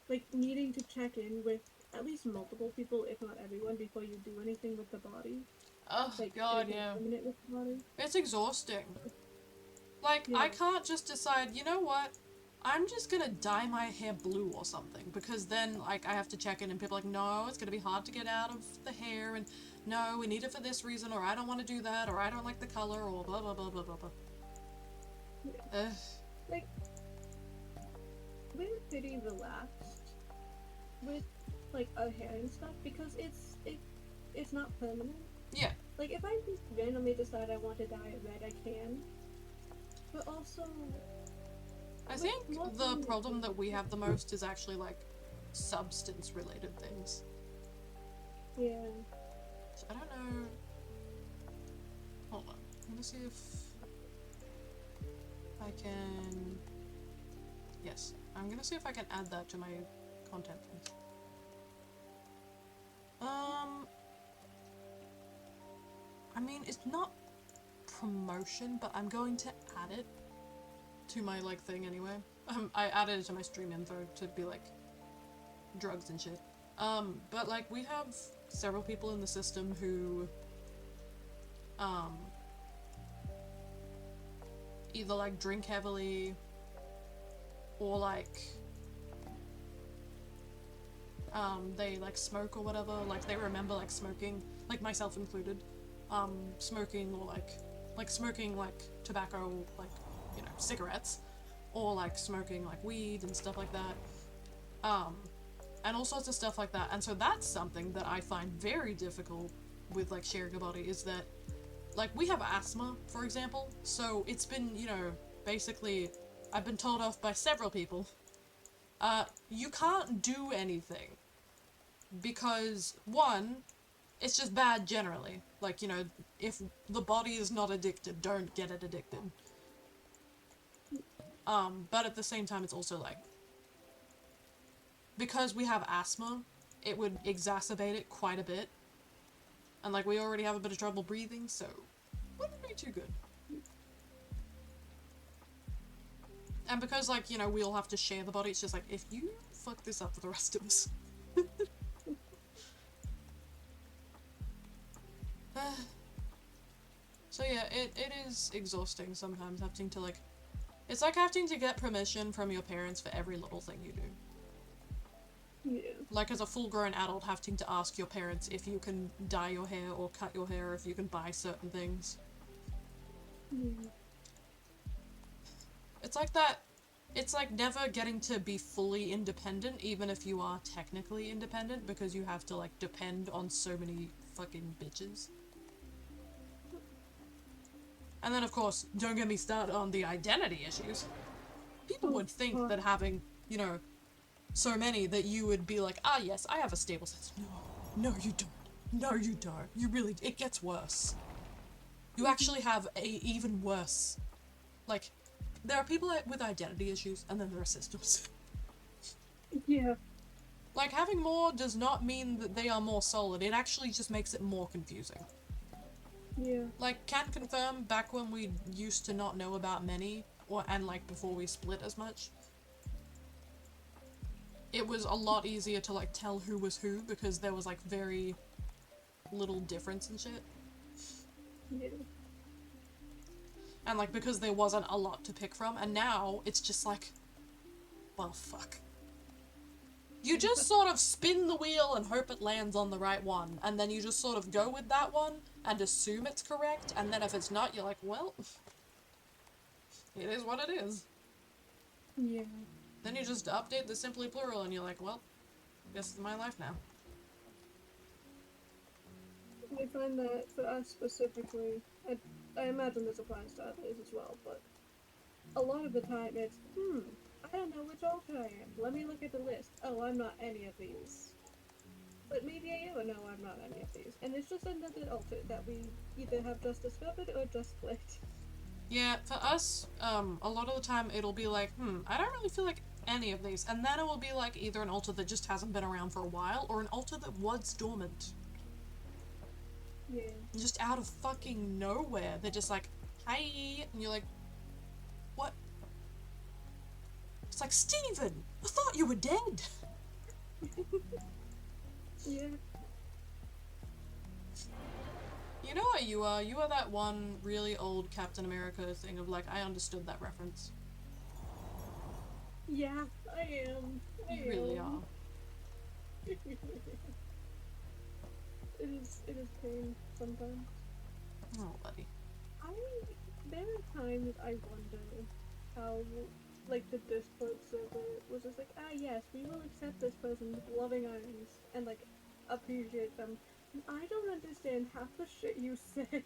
Like, needing to check in with at least multiple people, if not everyone, before you do anything with the body. Oh Like, god, anything yeah. permanent with the body. It's exhausting. Like, Yeah. I can't just decide, you know what? I'm just gonna dye my hair blue or something, because then, like, I have to check in and people are like, no, it's gonna be hard to get out of the hair, and no, we need it for this reason, or I don't want to do that, or I don't like the color, or blah blah blah blah blah blah. Ugh. Like, we're pretty relaxed with, like, our hair and stuff, because it's not permanent. Yeah. Like, if I just randomly decide I want to dye it red, I can. But also, I like, think most the of problem that we have the most is actually, like, substance-related things. yeah. So I don't know... Hold on. I'm gonna see if... I can... Yes. I'm gonna see if I can add that to my content list. I mean, it's not promotion, but I'm going to add it to my, like, thing anyway. I added it to my stream info to be, like, drugs and shit. But, like, we have several people in the system who, either, like, drink heavily, or, like, they, like, smoke or whatever. Like, they remember, like, smoking, like, myself included, smoking, or, like, smoking, like, tobacco, like, you know, cigarettes, or, like, smoking, like, weed and stuff like that, and all sorts of stuff like that. And so that's something that I find very difficult with, like, sharing a body, is that, like, we have asthma, for example, so it's been, you know, basically, I've been told off by several people, you can't do anything, because, one, it's just bad generally. Like, you know, if the body is not addicted, don't get it addicted. But at the same time, it's also, like, because we have asthma, it would exacerbate it quite a bit. And, like, we already have a bit of trouble breathing, so wouldn't be too good. And because, like, you know, we all have to share the body, it's just like, if you fuck this up for the rest of us. So yeah, it is exhausting sometimes having to, like, it's like having to get permission from your parents for every little thing you do. Yeah. Like, as a full-grown adult, having to ask your parents if you can dye your hair or cut your hair, or if you can buy certain things. Yeah. It's like that, it's like never getting to be fully independent, even if you are technically independent, because you have to, like, depend on so many fucking bitches. And then, of course, don't get me started on the identity issues. People would think that having, you know, so many that you would be like, ah, yes, I have a stable sense. No, you don't. No, you don't. You really, it gets worse. You actually have a even worse, like, there are people with identity issues, and then there are systems. Yeah. Like, having more does not mean that they are more solid, it actually just makes it more confusing. Yeah. Like, can confirm, back when we used to not know about many, and like before we split as much, it was a lot easier to, like, tell who was who, because there was, like, very little difference and shit. Yeah. And, like, because there wasn't a lot to pick from, and now it's just like, well, fuck. You just sort of spin the wheel and hope it lands on the right one, and then you just sort of go with that one and assume it's correct, and then if it's not, you're like, well, it is what it is. Yeah. Then you just update the simply plural, and you're like, well, this is my life now. I find that for us specifically, I imagine this applies to others as well, but a lot of the time it's, I don't know which altar I am. Let me look at the list. Oh, I'm not any of these. But maybe I am. Oh, no, I'm not any of these. And it's just another altar that we either have just discovered or just split. Yeah, for us, a lot of the time it'll be like, I don't really feel like any of these. And then it will be like either an altar that just hasn't been around for a while, or an altar that was dormant. Yeah. Just out of fucking nowhere. They're just like, hi, and you're like, what? It's like, Steven, I thought you were dead. Yeah. You know what you are? You are that one really old Captain America thing of like, I understood that reference. Yeah, I am. You really are. It is pain sometimes. Oh, buddy. There are times I wonder how, like, the Discord server was just like, ah, yes, we will accept this person with loving arms and, like, appreciate them. And I don't understand half the shit you say.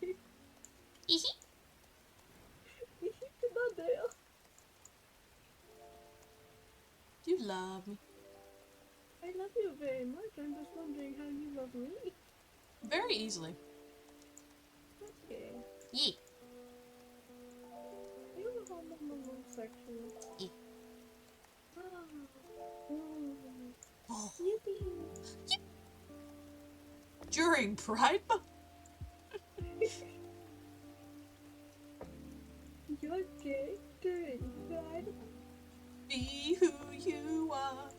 Nadeo. You love me. I love you very much. I'm just wondering how you love me. Very easily. Okay. Yeah. You have a homosexual. Yeah. Ah. Ooh. Oh. Yippee. During Pride Month? You're gay during Pride. Be who you are.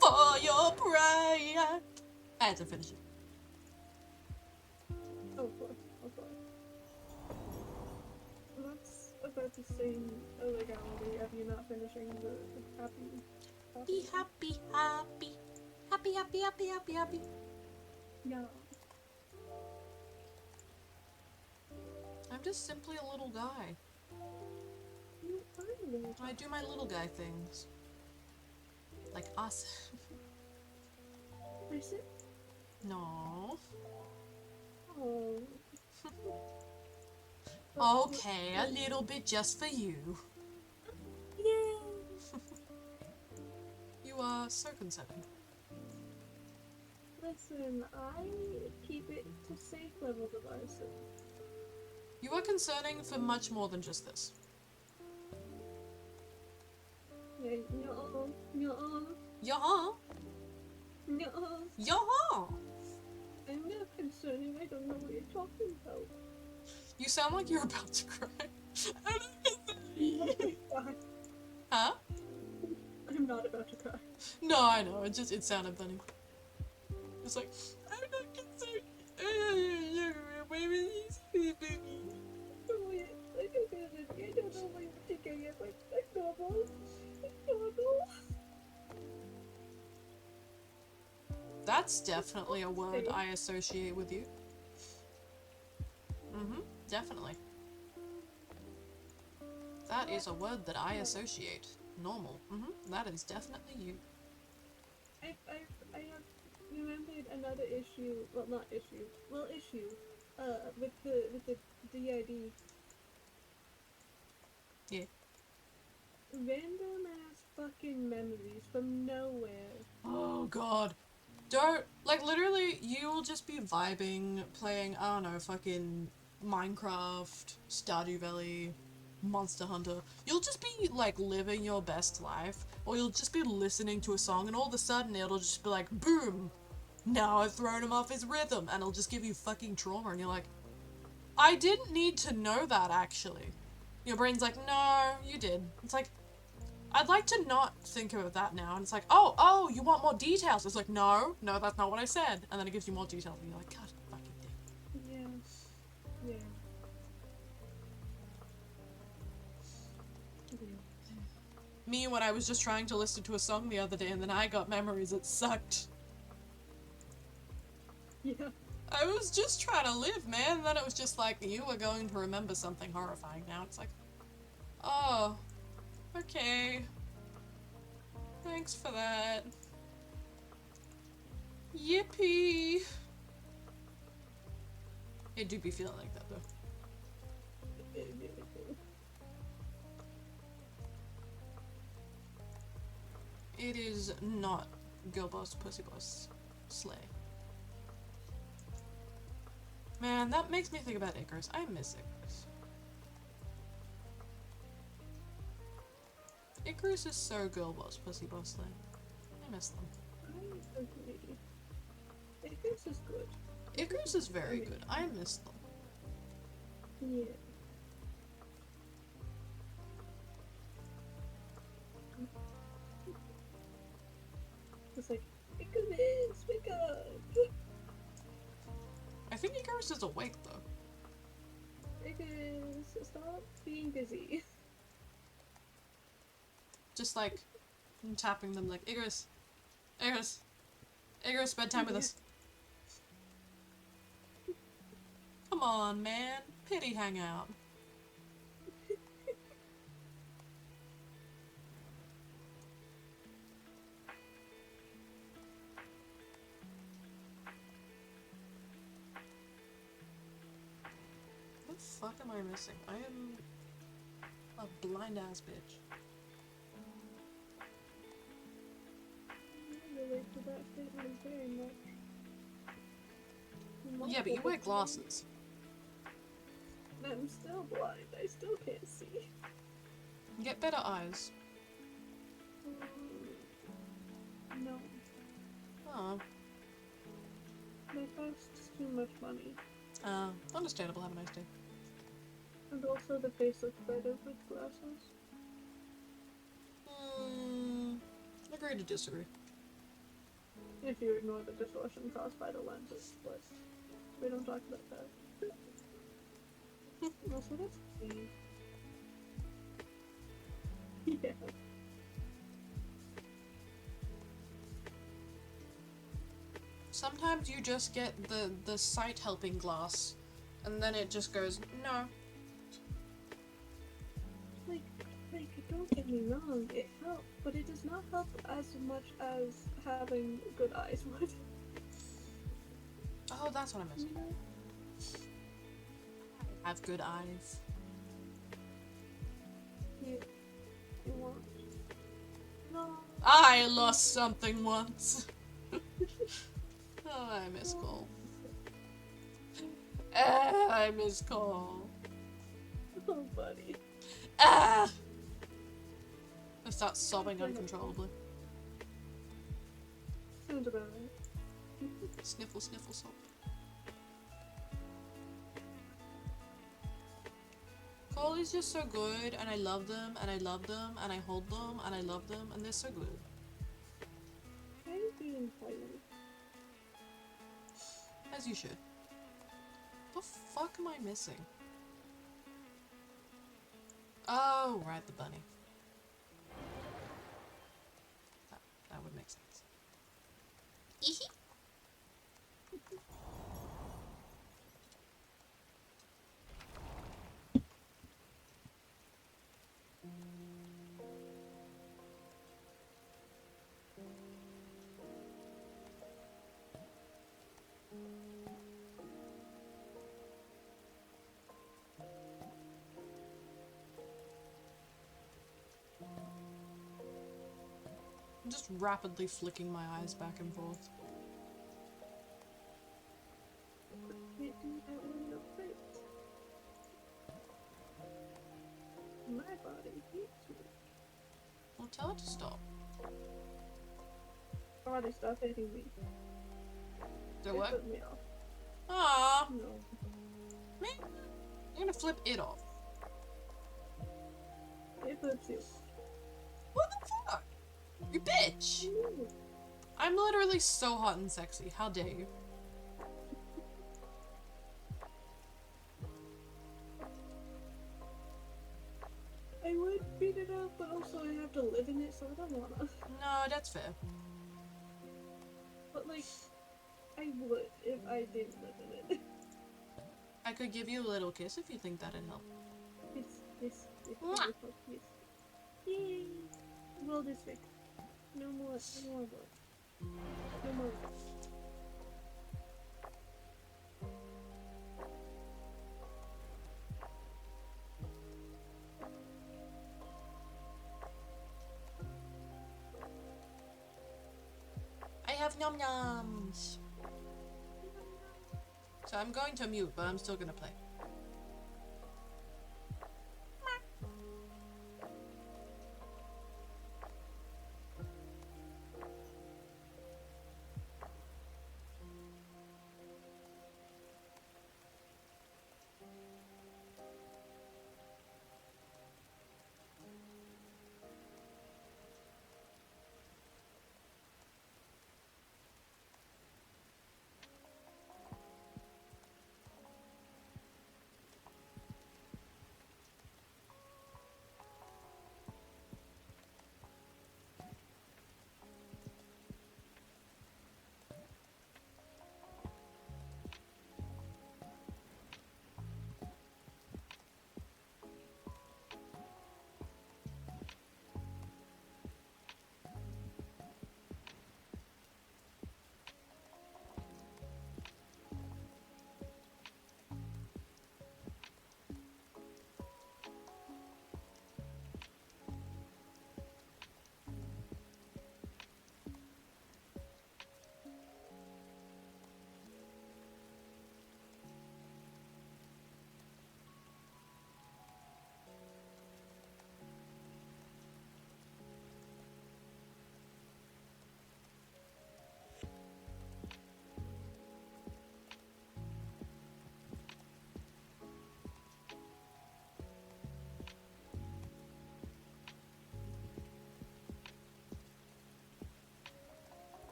For your pride. I had to finish it. Of course, of course. That's about the same illegality of you not finishing the happy. Be happy, happy. Happy, happy, happy, happy, happy. Yeah. I'm just simply a little guy. You are a little I do my little guy things. Like us. person. No. Oh. Okay, a little bit just for you. Yay! You are so concerning. Listen, I keep it to safe level devices. You are concerning for much more than just this. Yeah, no, no, Yaha. no. Yaha. I'm not concerning. I don't know what you're talking about. You sound like you're about to cry. God, Huh? I'm not about to cry. No, I know. It sounded funny. It's like, I'm not concerned. Wait, I don't know why you're thinking it like normal. Normal. That's definitely a word I associate with you. Mm-hmm, definitely. That is a word that I associate. Normal. Mm-hmm, that is definitely you. I have remembered another issue. Well, not issue. Well, issue. With the DID. Yeah. Random ass fucking memories from nowhere. Oh god. Don't, like, literally, you will just be vibing, playing, I don't know, fucking Minecraft, Stardew Valley, Monster Hunter. You'll just be, like, living your best life, or you'll just be listening to a song, and all of a sudden it'll just be like, boom! Now I've thrown him off his rhythm, and it'll just give you fucking trauma, and you're like, I didn't need to know that, actually. Your brain's like, no, you did. It's like, I'd like to not think about that now. And it's like, oh, you want more details? It's like, no, that's not what I said. And then it gives you more details, and you're like, God fucking damn. Yeah. Yeah. Yeah. Me, when I was just trying to listen to a song the other day, and then I got memories, it sucked. Yeah. I was just trying to live, man. And then it was just like, you are going to remember something horrifying now. It's like, oh, okay. Thanks for that. Yippee. It do be feeling like that, though. It is not girl boss, pussy boss, slay. Man, that makes me think about Icarus. I miss Icarus. Icarus is so girl boss, pussy boss, slay. I miss them. I agree. Icarus is good. Icarus is very good. I miss them. Yeah. It's like, Icarus, wake up! I think Icarus is awake, though. Icarus Lucas, stop being busy. Just like tapping them like, Icarus, Icarus, Icarus, spend time with us. Come on, man. Pity hangout. What the fuck am I missing? I am a blind ass bitch. I relate to that statement very much. Yeah, but you wear glasses. I'm still blind. I still can't see. Get better eyes. No. Oh. They cost too much money. Understandable. Have a nice day. And also the face looks better with glasses. Agree to disagree. If you ignore the distortion caused by the lenses, but we don't talk about that. Also, that's clean. Yeah. Sometimes you just get the sight helping glass, and then it just goes, no. Like, don't get me wrong, it helps, but it does not help as much as having good eyes would. Oh, that's what I'm missing. You know? I have good eyes. You want. No. I lost something once. Oh, I miss Cole. I miss Cole. Oh, buddy. Ah! I start sobbing uncontrollably. Sounds about right. Sniffle, sniffle, sob. Cole is just so good, and I love them, and I love them, and I hold them, and I love them, and they're so good. I'm being tired. As you should. The fuck am I missing? Oh, right, the bunny. That would make sense. Eehee. I'm just rapidly flicking my eyes back and forth. We do that when you're fit. My body hates me. Well, tell it to stop. Body, stop hitting me. Do It what? put me off. Aww. No. Man, you're gonna flip it off. It puts you. What the fuck? You bitch! Ooh. I'm literally so hot and sexy. How dare you? I would beat it up, but also I have to live in it, so I don't wanna. No, that's fair. But like, I would if I didn't live in it. I could give you a little kiss if you think that'd help. Yes, Mwah. wonderful, yes. Yay! World is fixed. No more world. No more world. I have nom noms. So I'm going to mute, but I'm still gonna play.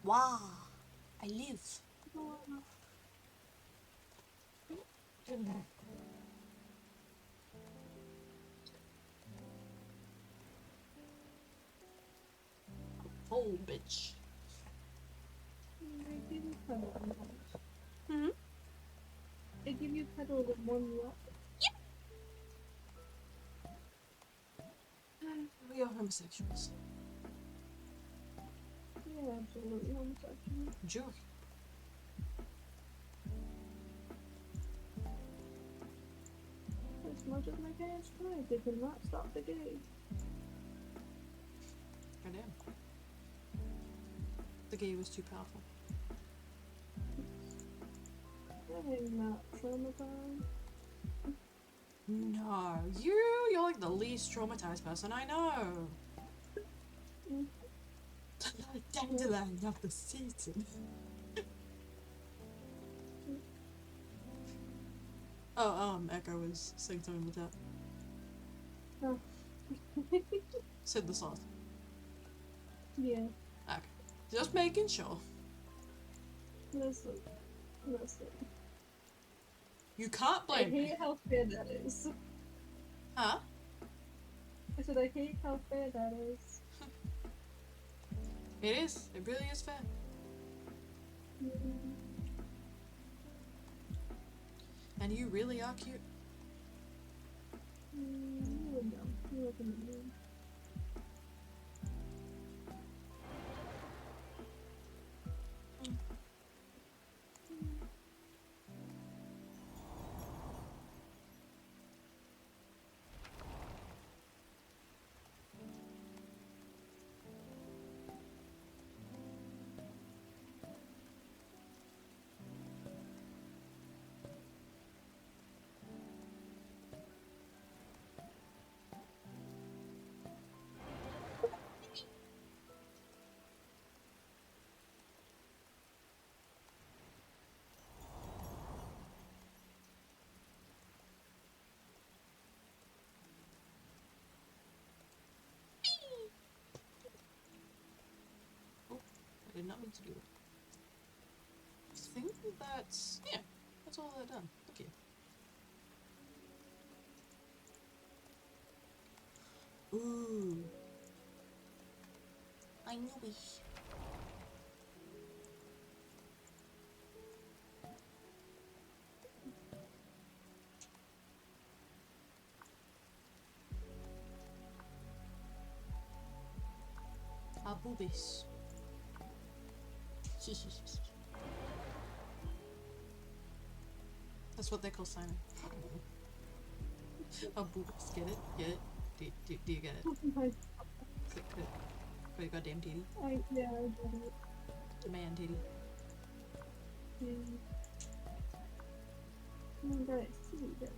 Wow. I live. Oh, bitch. I give you pedal in one. Hmm? I give you pedal in one lot. We are homosexuals. Yeah, absolutely homosexual. Sure. As much as my parents tried, they could not stop the gay. Goddamn. The gay was too powerful. I'm not traumatized. No, you're like the least traumatized person I know. Mm. Dandelion of the season. Oh, Echo was saying something with that. Oh. Said the sauce. Yeah, Okay. Just making sure. listen. You can't I blame me. hate how fair that is. Huh? I said I hate how fair that is. It is. It really is fair. Mm, And you really are cute. you would know. You look in the moon. Oh, I did not mean to do that. I think that's... yeah, that's all I've done. Look here. Ooh. I knew it. Our boobies. That's what they call Simon. Our boobies. Get it? Get it? Do you get it? Got a goddamn titty. Yeah, I get it. A man titty. Yeah. Man got his titties out.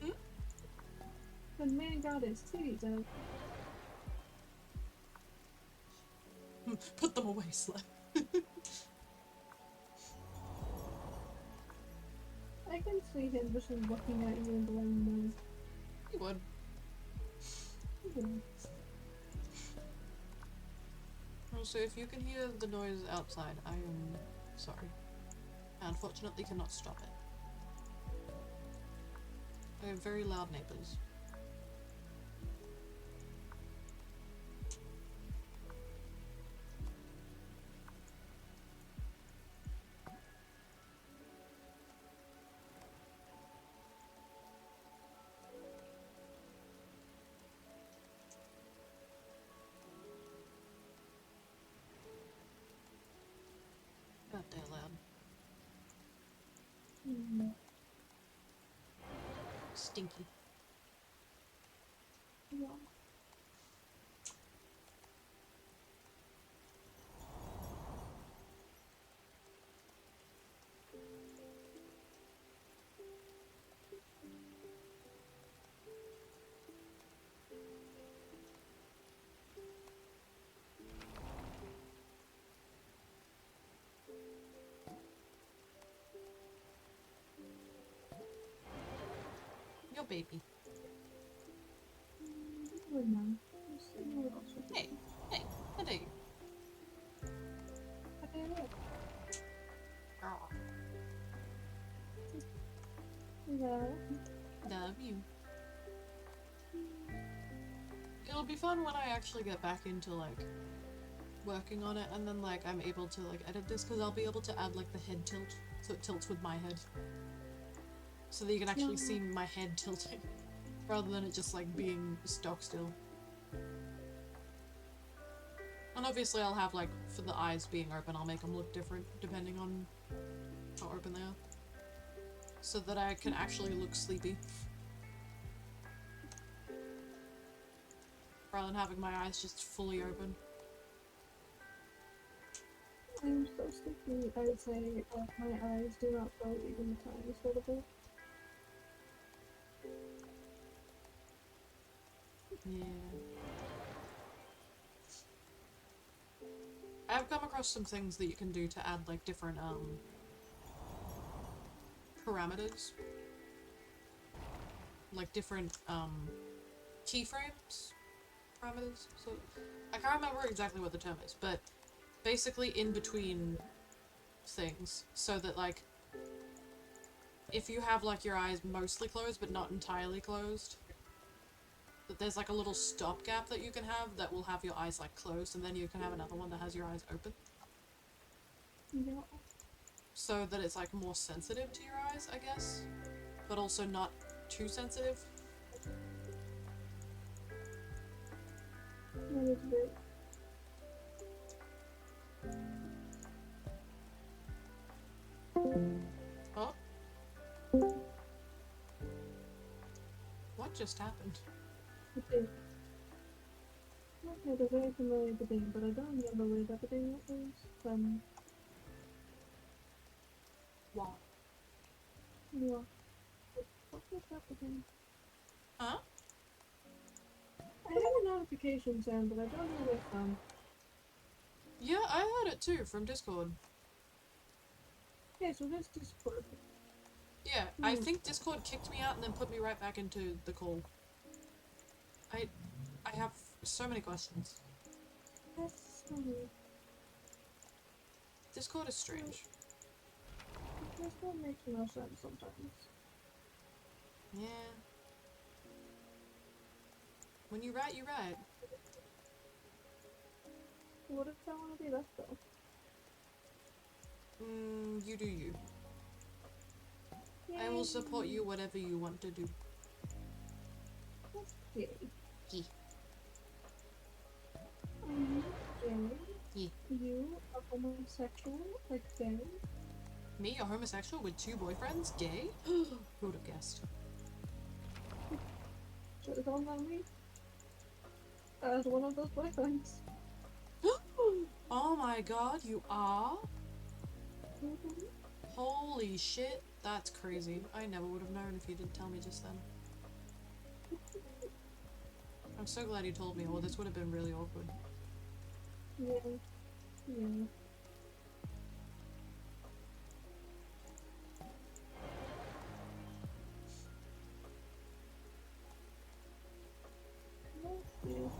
Hmm? The man got his titties out. Put them away, slut. I can see him just looking at you and blowing You would. nose. Also, if you can hear the noise outside, I am sorry. I unfortunately cannot stop it. I have very loud neighbors. God damn loud. Mm. Stinky. Yeah. Your baby. Really nice. Just a little sweet. Hey, hey, how dare you? Oh, Yeah. love you. It'll be fun when I actually get back into like working on it, and then like I'm able to like edit this, because I'll be able to add like the head tilt, so it tilts with my head, so that you can actually see my head tilting rather than it just like being stock still. And obviously I'll have like, for the eyes being open, I'll make them look different depending on how open they are, so that I can actually look sleepy rather than having my eyes just fully open. I'm so sleepy, I would say my eyes do not close even the tiniest little bit. Yeah. I've come across some things that you can do to add like different parameters. Like different keyframes parameters. So I can't remember exactly what the term is, but basically in between things, so that like if you have like your eyes mostly closed but not entirely closed, that there's like a little stopgap that you can have that will have your eyes like closed, and then you can have another one that has your eyes open, Yeah. so that it's like more sensitive to your eyes, I guess, but also not too sensitive. That is great. Oh, what just happened? Okay. Okay, they're very familiar with the name, but I don't remember where that thing is. Wow. Yeah. What was that again? Huh? I have a notification sound, but I don't know where from. Yeah, I heard it too from Discord. Okay, so this Discord. Yeah, I think Discord kicked me out and then put me right back into the call. I have so many questions. That's funny. Discord is strange. Discord makes no sense sometimes. Yeah. When you write, you write. What if I want to be left though? You do you. I Yay. will support you whatever you want to do. Yay. Yeah. Gay. Yeah. You are homosexual, like gay. Me, a homosexual with 2 boyfriends? Gay? Who would have guessed? So it's all on me. As one of those boyfriends. Oh my god, you are? Mhm. Holy shit, that's crazy. I never would have known if you didn't tell me just then. I'm so glad you told me, or this would have been really awkward. Yeah. Yeah. Yes.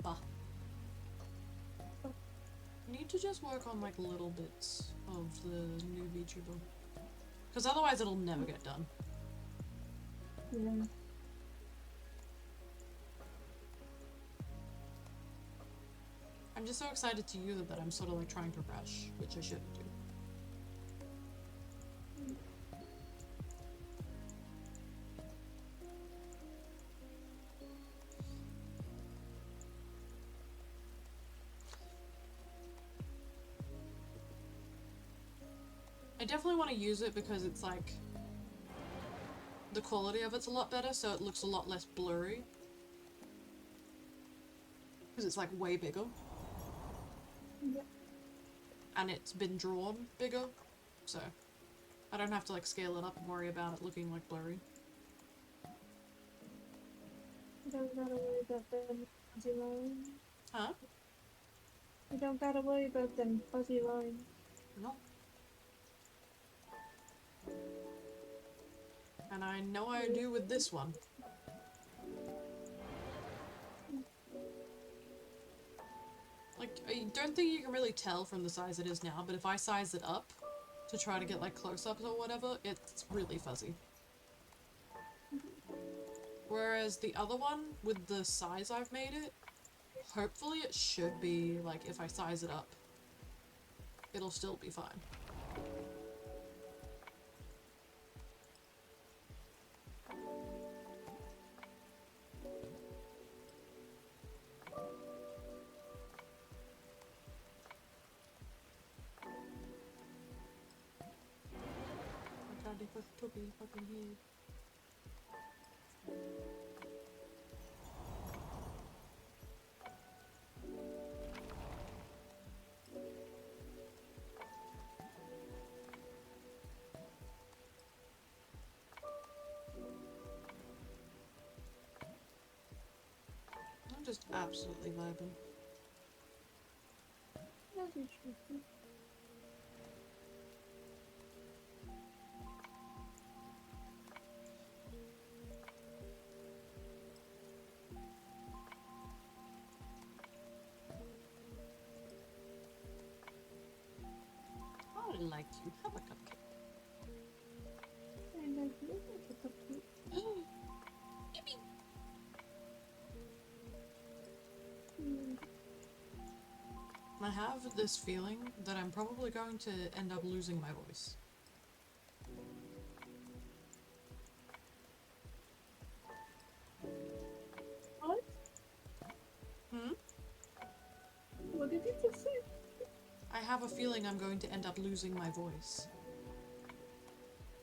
Bah. Need to just work on like little bits of the new VTuber. Because otherwise it'll never get done. Yeah. I'm just so excited to use it that I'm sort of like trying to rush, which I shouldn't do. I definitely want to use it because it's like the quality of it's a lot better, so it looks a lot less blurry. Because it's like way bigger. Yep. And it's been drawn bigger, so I don't have to like scale it up and worry about it looking like blurry. You don't gotta worry about them fuzzy lines. Huh? You don't gotta worry about them fuzzy lines. No. And I know I do with this one. I don't think you can really tell from the size it is now, but if I size it up to try to get like close-ups or whatever, it's really fuzzy. Whereas the other one, with the size I've made it, hopefully it should be, like, if I size it up, it'll still be fine. I can't even took his fucking head. I'm just absolutely vibing. That's interesting. I would like to have a cupcake. And I feel like a cupcake. Yippee! Hmm. I have this feeling that I'm probably going to end up losing my voice. What? Hmm? What did you just say? I have a feeling I'm going to end up losing my voice.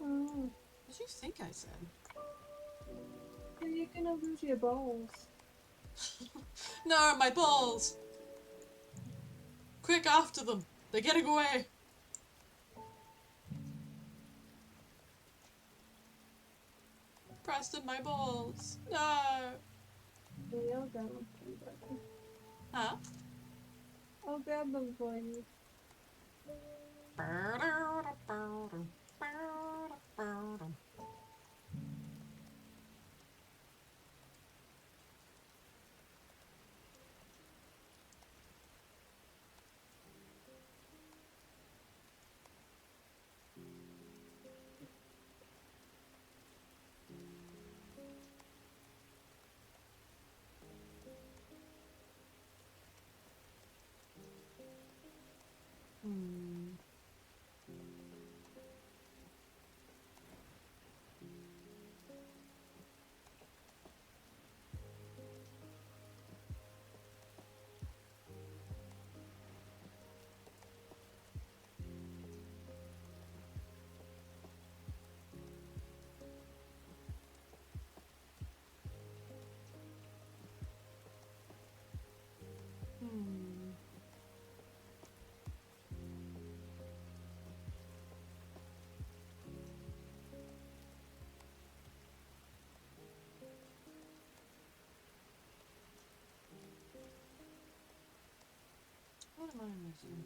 Oh, What did you think I said? so you're gonna lose your balls. No, my balls! Quick, after them! They're getting away! Preston, my balls! No! Okay, I'll grab them. Huh? I'll grab them for you. Hmm. Hmm. What am I missing?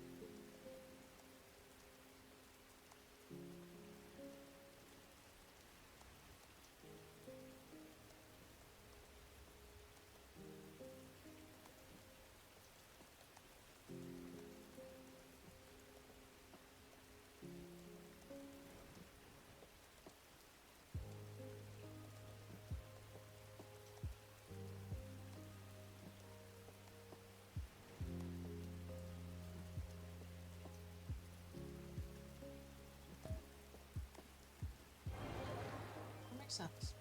That makes sense.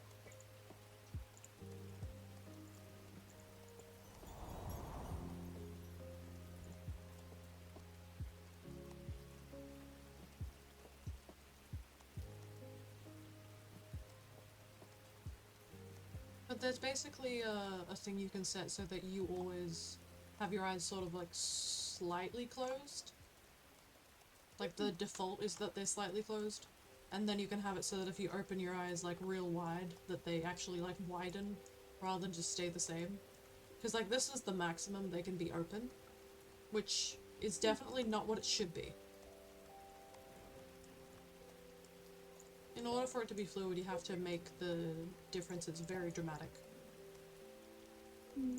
But there's basically a thing you can set so that you always have your eyes sort of like slightly closed. Like the default is that they're slightly closed. And then you can have it so that if you open your eyes like real wide, that they actually like widen rather than just stay the same. Because like this is the maximum they can be open, which is definitely not what it should be. In order for it to be fluid, you have to make the differences very dramatic. Hmm.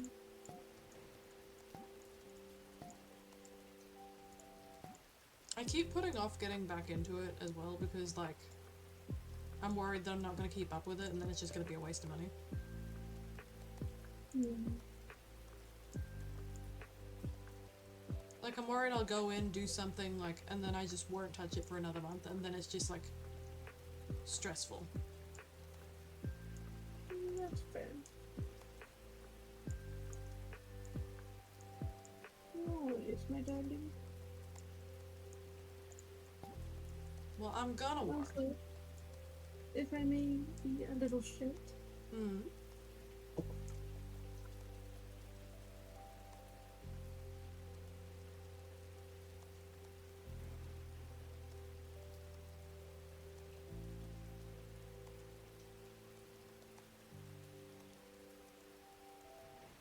I keep putting off getting back into it as well because, like, I'm worried that I'm not going to keep up with it and then it's just going to be a waste of money. Hmm. Like, I'm worried I'll go in, do something, like, and then I just won't touch it for another month and then it's just, like, stressful. That's fair. Oh, yes, my darling. Well, I'm gonna worry. Also, if I may be a little shit, Hmm.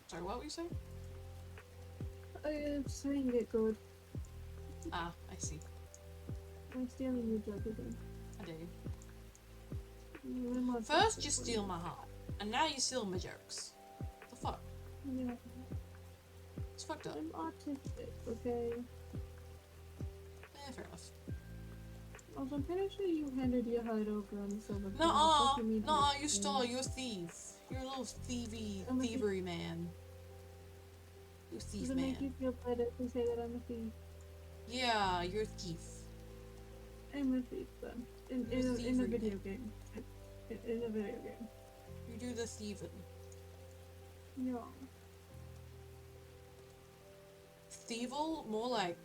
Sorry, what were you saying? I am saying it good. Ah, I see. I'm stealing your joke again. I do. I'm on First top you of steal it. my heart, and now you steal my jokes. The fuck? Yeah, It's fucked up. I'm autistic, okay? Fair enough. Also, I'm pretty sure you handed your hide over on the silver coin. Nuh-uh, Fuck you mean nuh-uh, that? you stole, you're a thief. You're a little I'm a thief. thievery man. You thief Does it make you man. feel better to say that I'm a thief? Yeah, you're a thief. I'm a thief, then. In You're a thievery, video man. game. In a video game. You do the thieving. No. Thievel? More like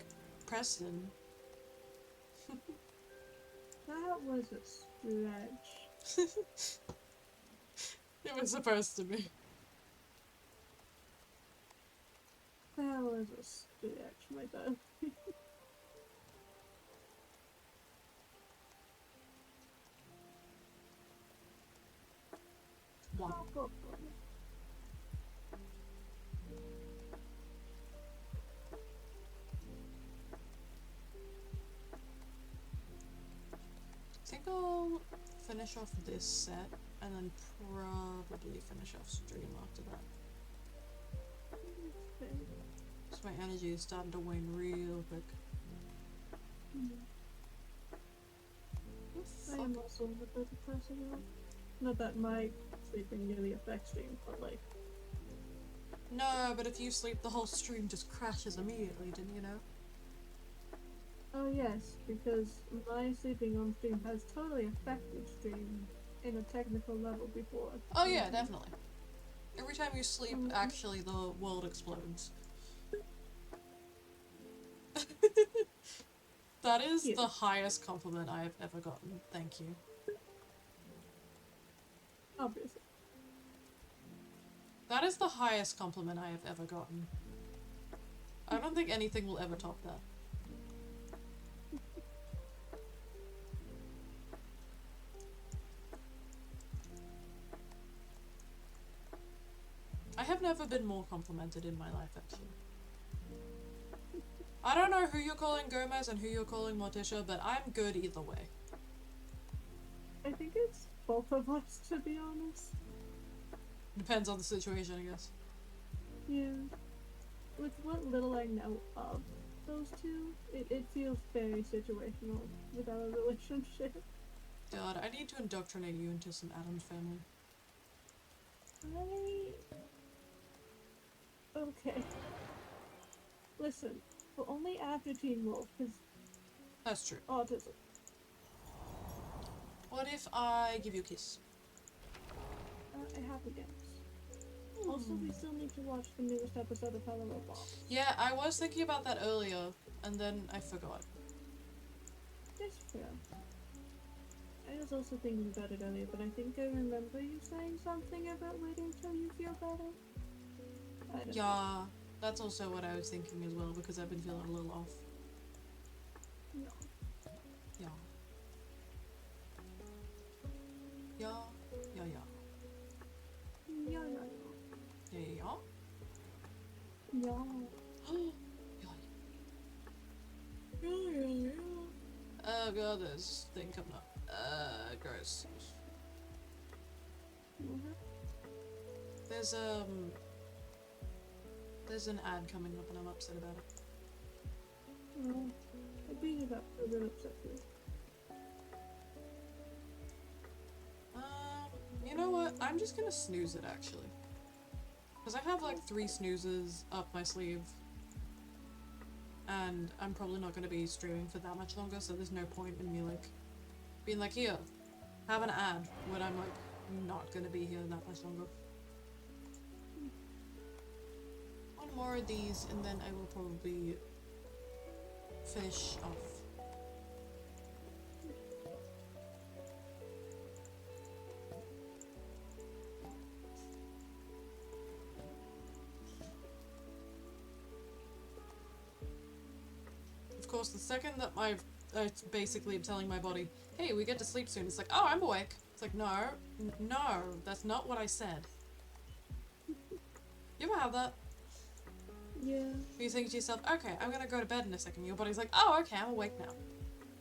Preston. That was a stretch. It was supposed to be. That was a stretch, my darling. One. I think I'll finish off this set and then probably finish off stream after that. So my energy is starting to wane real quick. I am also a bit depressed now. Not that my sleeping really affects me, but like, No, but if you sleep, the whole stream just crashes immediately, didn't you know? oh yes, because my sleeping on stream has totally affected stream in a technical level before. Oh yeah, definitely. Every time you sleep, Mhm. actually the world explodes. That is Yeah. the highest compliment I have ever gotten. Thank you. Obviously. That is the highest compliment I have ever gotten. I don't think anything will ever top that. I have never been more complimented in my life, actually. I don't know who you're calling Gomez and who you're calling Morticia, but I'm good either way. I think it's both of us, to be honest. Depends on the situation, I guess. Yeah. With what little I know of those two, it feels very situational with our relationship. God, I need to indoctrinate you into some Addams family. Okay. Listen, but only after Teen Wolf, because That's true. autism. What if I give you a kiss? I have a guess. Also, we still need to watch the newest episode of Hello Robot. Yeah, I was thinking about that earlier, and then I forgot. That's fair. I was also thinking about it earlier, but I think I remember you saying something about waiting till you feel better. I don't know. Yeah, that's also what I was thinking as well, because I've been feeling a little off. No. Yeah. Yeah. Yeah, yeah. Yeah, yeah, Yeah, yeah, yeah. yeah. Yeah. Yeah, yeah, yeah. Oh god, there's thing coming up. Gross. Mhm. There's an ad coming up and I'm upset about it. Well, I being about to upset you. You know what? I'm just gonna snooze it actually. Because I have like 3 snoozes up my sleeve. And I'm probably not gonna be streaming for that much longer, so there's no point in me like being like, here, have an ad when I'm like not gonna be here that much longer. One more of these and then I will probably finish off. Of course, the second that I basically am telling my body, hey, we get to sleep soon, it's like, oh, I'm awake. It's like, no, no, that's not what I said. You ever have that? Yeah. You think to yourself, okay, I'm gonna go to bed in a second. Your body's like, oh, okay, I'm awake now.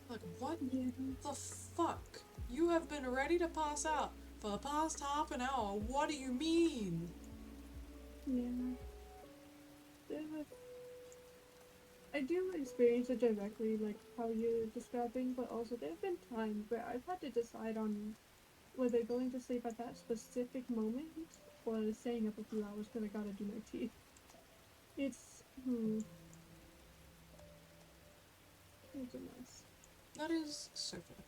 Like, what Yeah. the fuck? You have been ready to pass out for the past half an hour. What do you mean? Yeah. I do experience it directly, like how you're describing, but also there have been times where I've had to decide on whether going to sleep at that specific moment or staying up a few hours because I gotta do my teeth. It's it's a mess. That is so fair.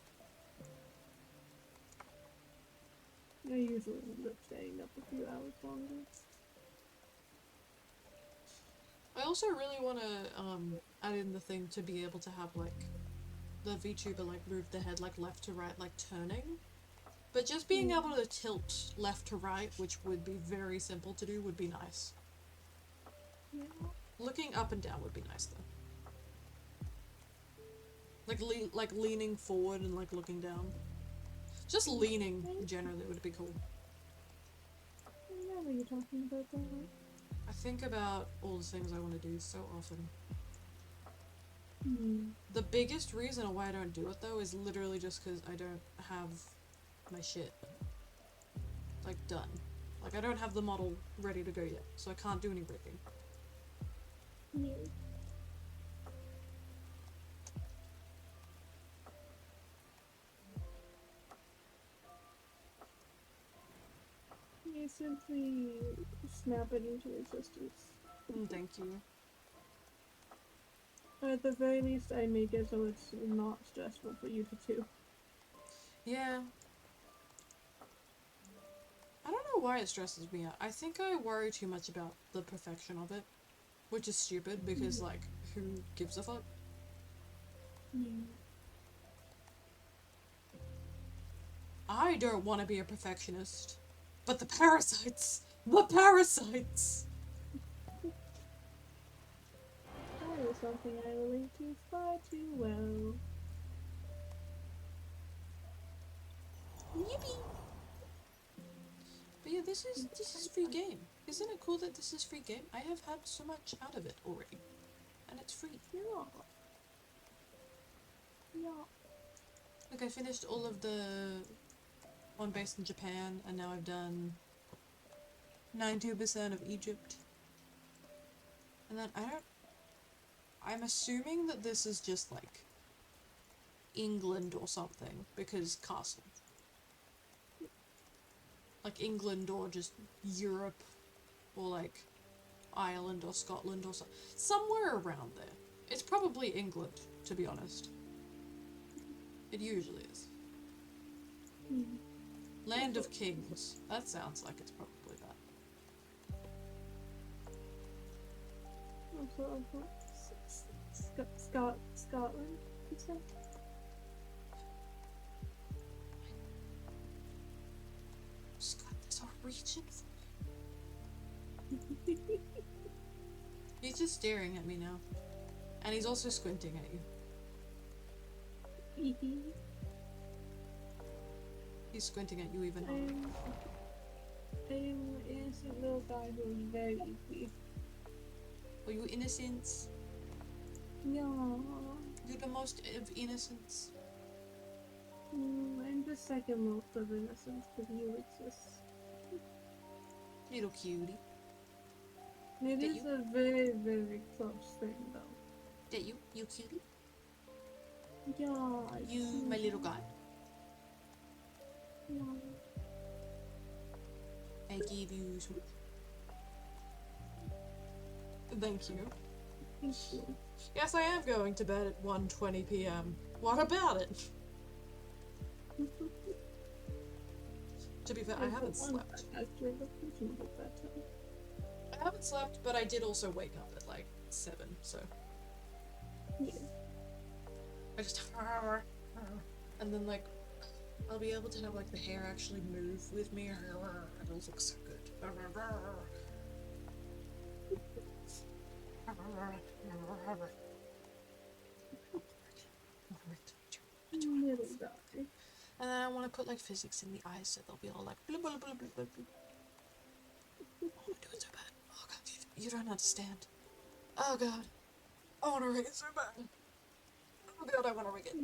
I usually end up staying up a few hours longer. I also really want to add in the thing to be able to have like the VTuber like move the head like left to right, like turning. But just being able to tilt left to right, which would be very simple to do, would be nice. Yeah. Looking up and down would be nice though. Like leaning forward and like looking down. Just leaning generally would be cool. I know what you're talking about that. I think about all the things I want to do so often. The biggest reason why I don't do it though is literally just because I don't have my shit like done. Like I don't have the model ready to go yet, so I can't do any rigging. Yeah. You simply snap it into existence. Thank you. Or at the very least, I make it so it's not stressful for you to do. Yeah. I don't know why it stresses me out. I think I worry too much about the perfection of it, which is stupid because like, who gives a fuck? Yeah. I don't want to be a perfectionist, but the parasites! The parasites! That is something I relate to far too well. Yippee! But yeah, this is free game. Isn't it cool that this is free game? I have had so much out of it already. And it's free. Yeah. Yeah. Like I finished all of the one based in Japan and now I've done 92% of Egypt. And then I'm assuming that this is just like England or something because castle. Like England or just Europe or like Ireland or Scotland or somewhere around there. It's probably England, to be honest. It usually is. Land of Kings. That sounds like it's probably that. Also, Scotland, you said? Scott, there's a region for me. He's just staring at me now. And he's also squinting at you. He's squinting at you even harder. I'm an innocent little guy who is very easy. Are you innocent? Yeah. You're the most of innocence. I'm the second most of innocence because you exist. Little cutie. It That is you? a very, very close thing though. That you? You cutie? Yeah. You, my little guy. Yeah. I give you some. Thank you. Thank you. Yes, I am going to bed at 1:20 p.m. What about it? To be fair, I haven't slept. After the reasonable bedtime. I haven't slept, but I did also wake up at like 7, so Yeah. I just and then like I'll be able to have like the hair actually move with me. It'll look so good. Little guy. And then I want to put like physics in the eyes so they'll be all like blub, blub, blub, blub, blub. I want to do it so bad. Oh god, you don't understand. Oh god, I want to rig it so bad. Oh god, I want to rig it.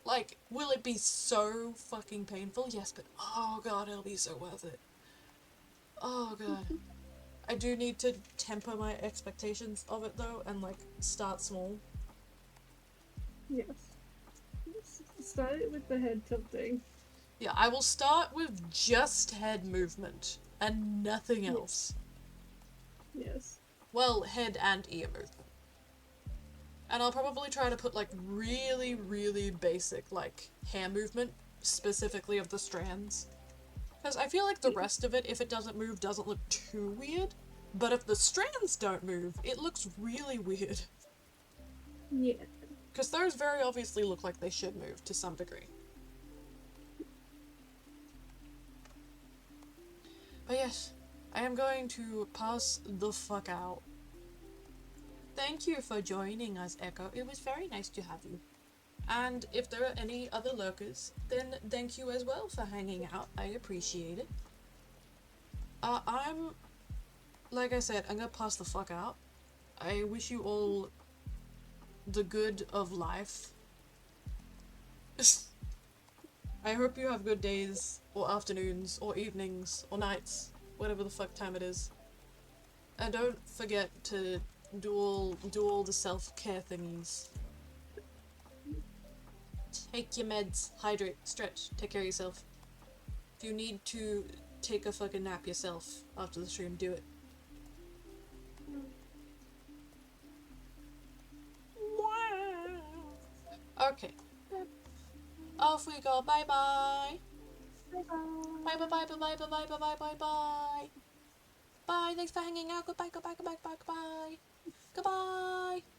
Like, will it be so fucking painful? Yes, but oh god, it'll be so worth it. Oh god. I do need to temper my expectations of it though and like start small. Yes. Start it with the head tilting. Yeah, I will start with just head movement and nothing else. Yes. Well, head and ear movement. And I'll probably try to put like really, really basic like hair movement, specifically of the strands. Because I feel like the rest of it, if it doesn't move, doesn't look too weird. But if the strands don't move, it looks really weird. Yeah. Because those very obviously look like they should move to some degree. But yes, I am going to pass the fuck out. Thank you for joining us, Echo. It was very nice to have you. And if there are any other lurkers, then thank you as well for hanging out. I appreciate it. Like I said, I'm gonna pass the fuck out. I wish you all the good of life. I hope you have good days, or afternoons, or evenings, or nights, whatever the fuck time it is. And don't forget to do all the self-care thingies. Take your meds, hydrate, stretch, take care of yourself. If you need to take a fucking nap yourself after the stream, do it. Okay. Off we go. Bye bye. Bye Bye bye bye bye bye bye bye bye bye bye bye. Bye. Thanks for hanging out. Goodbye. Goodbye. Goodbye. Goodbye. Goodbye. Goodbye.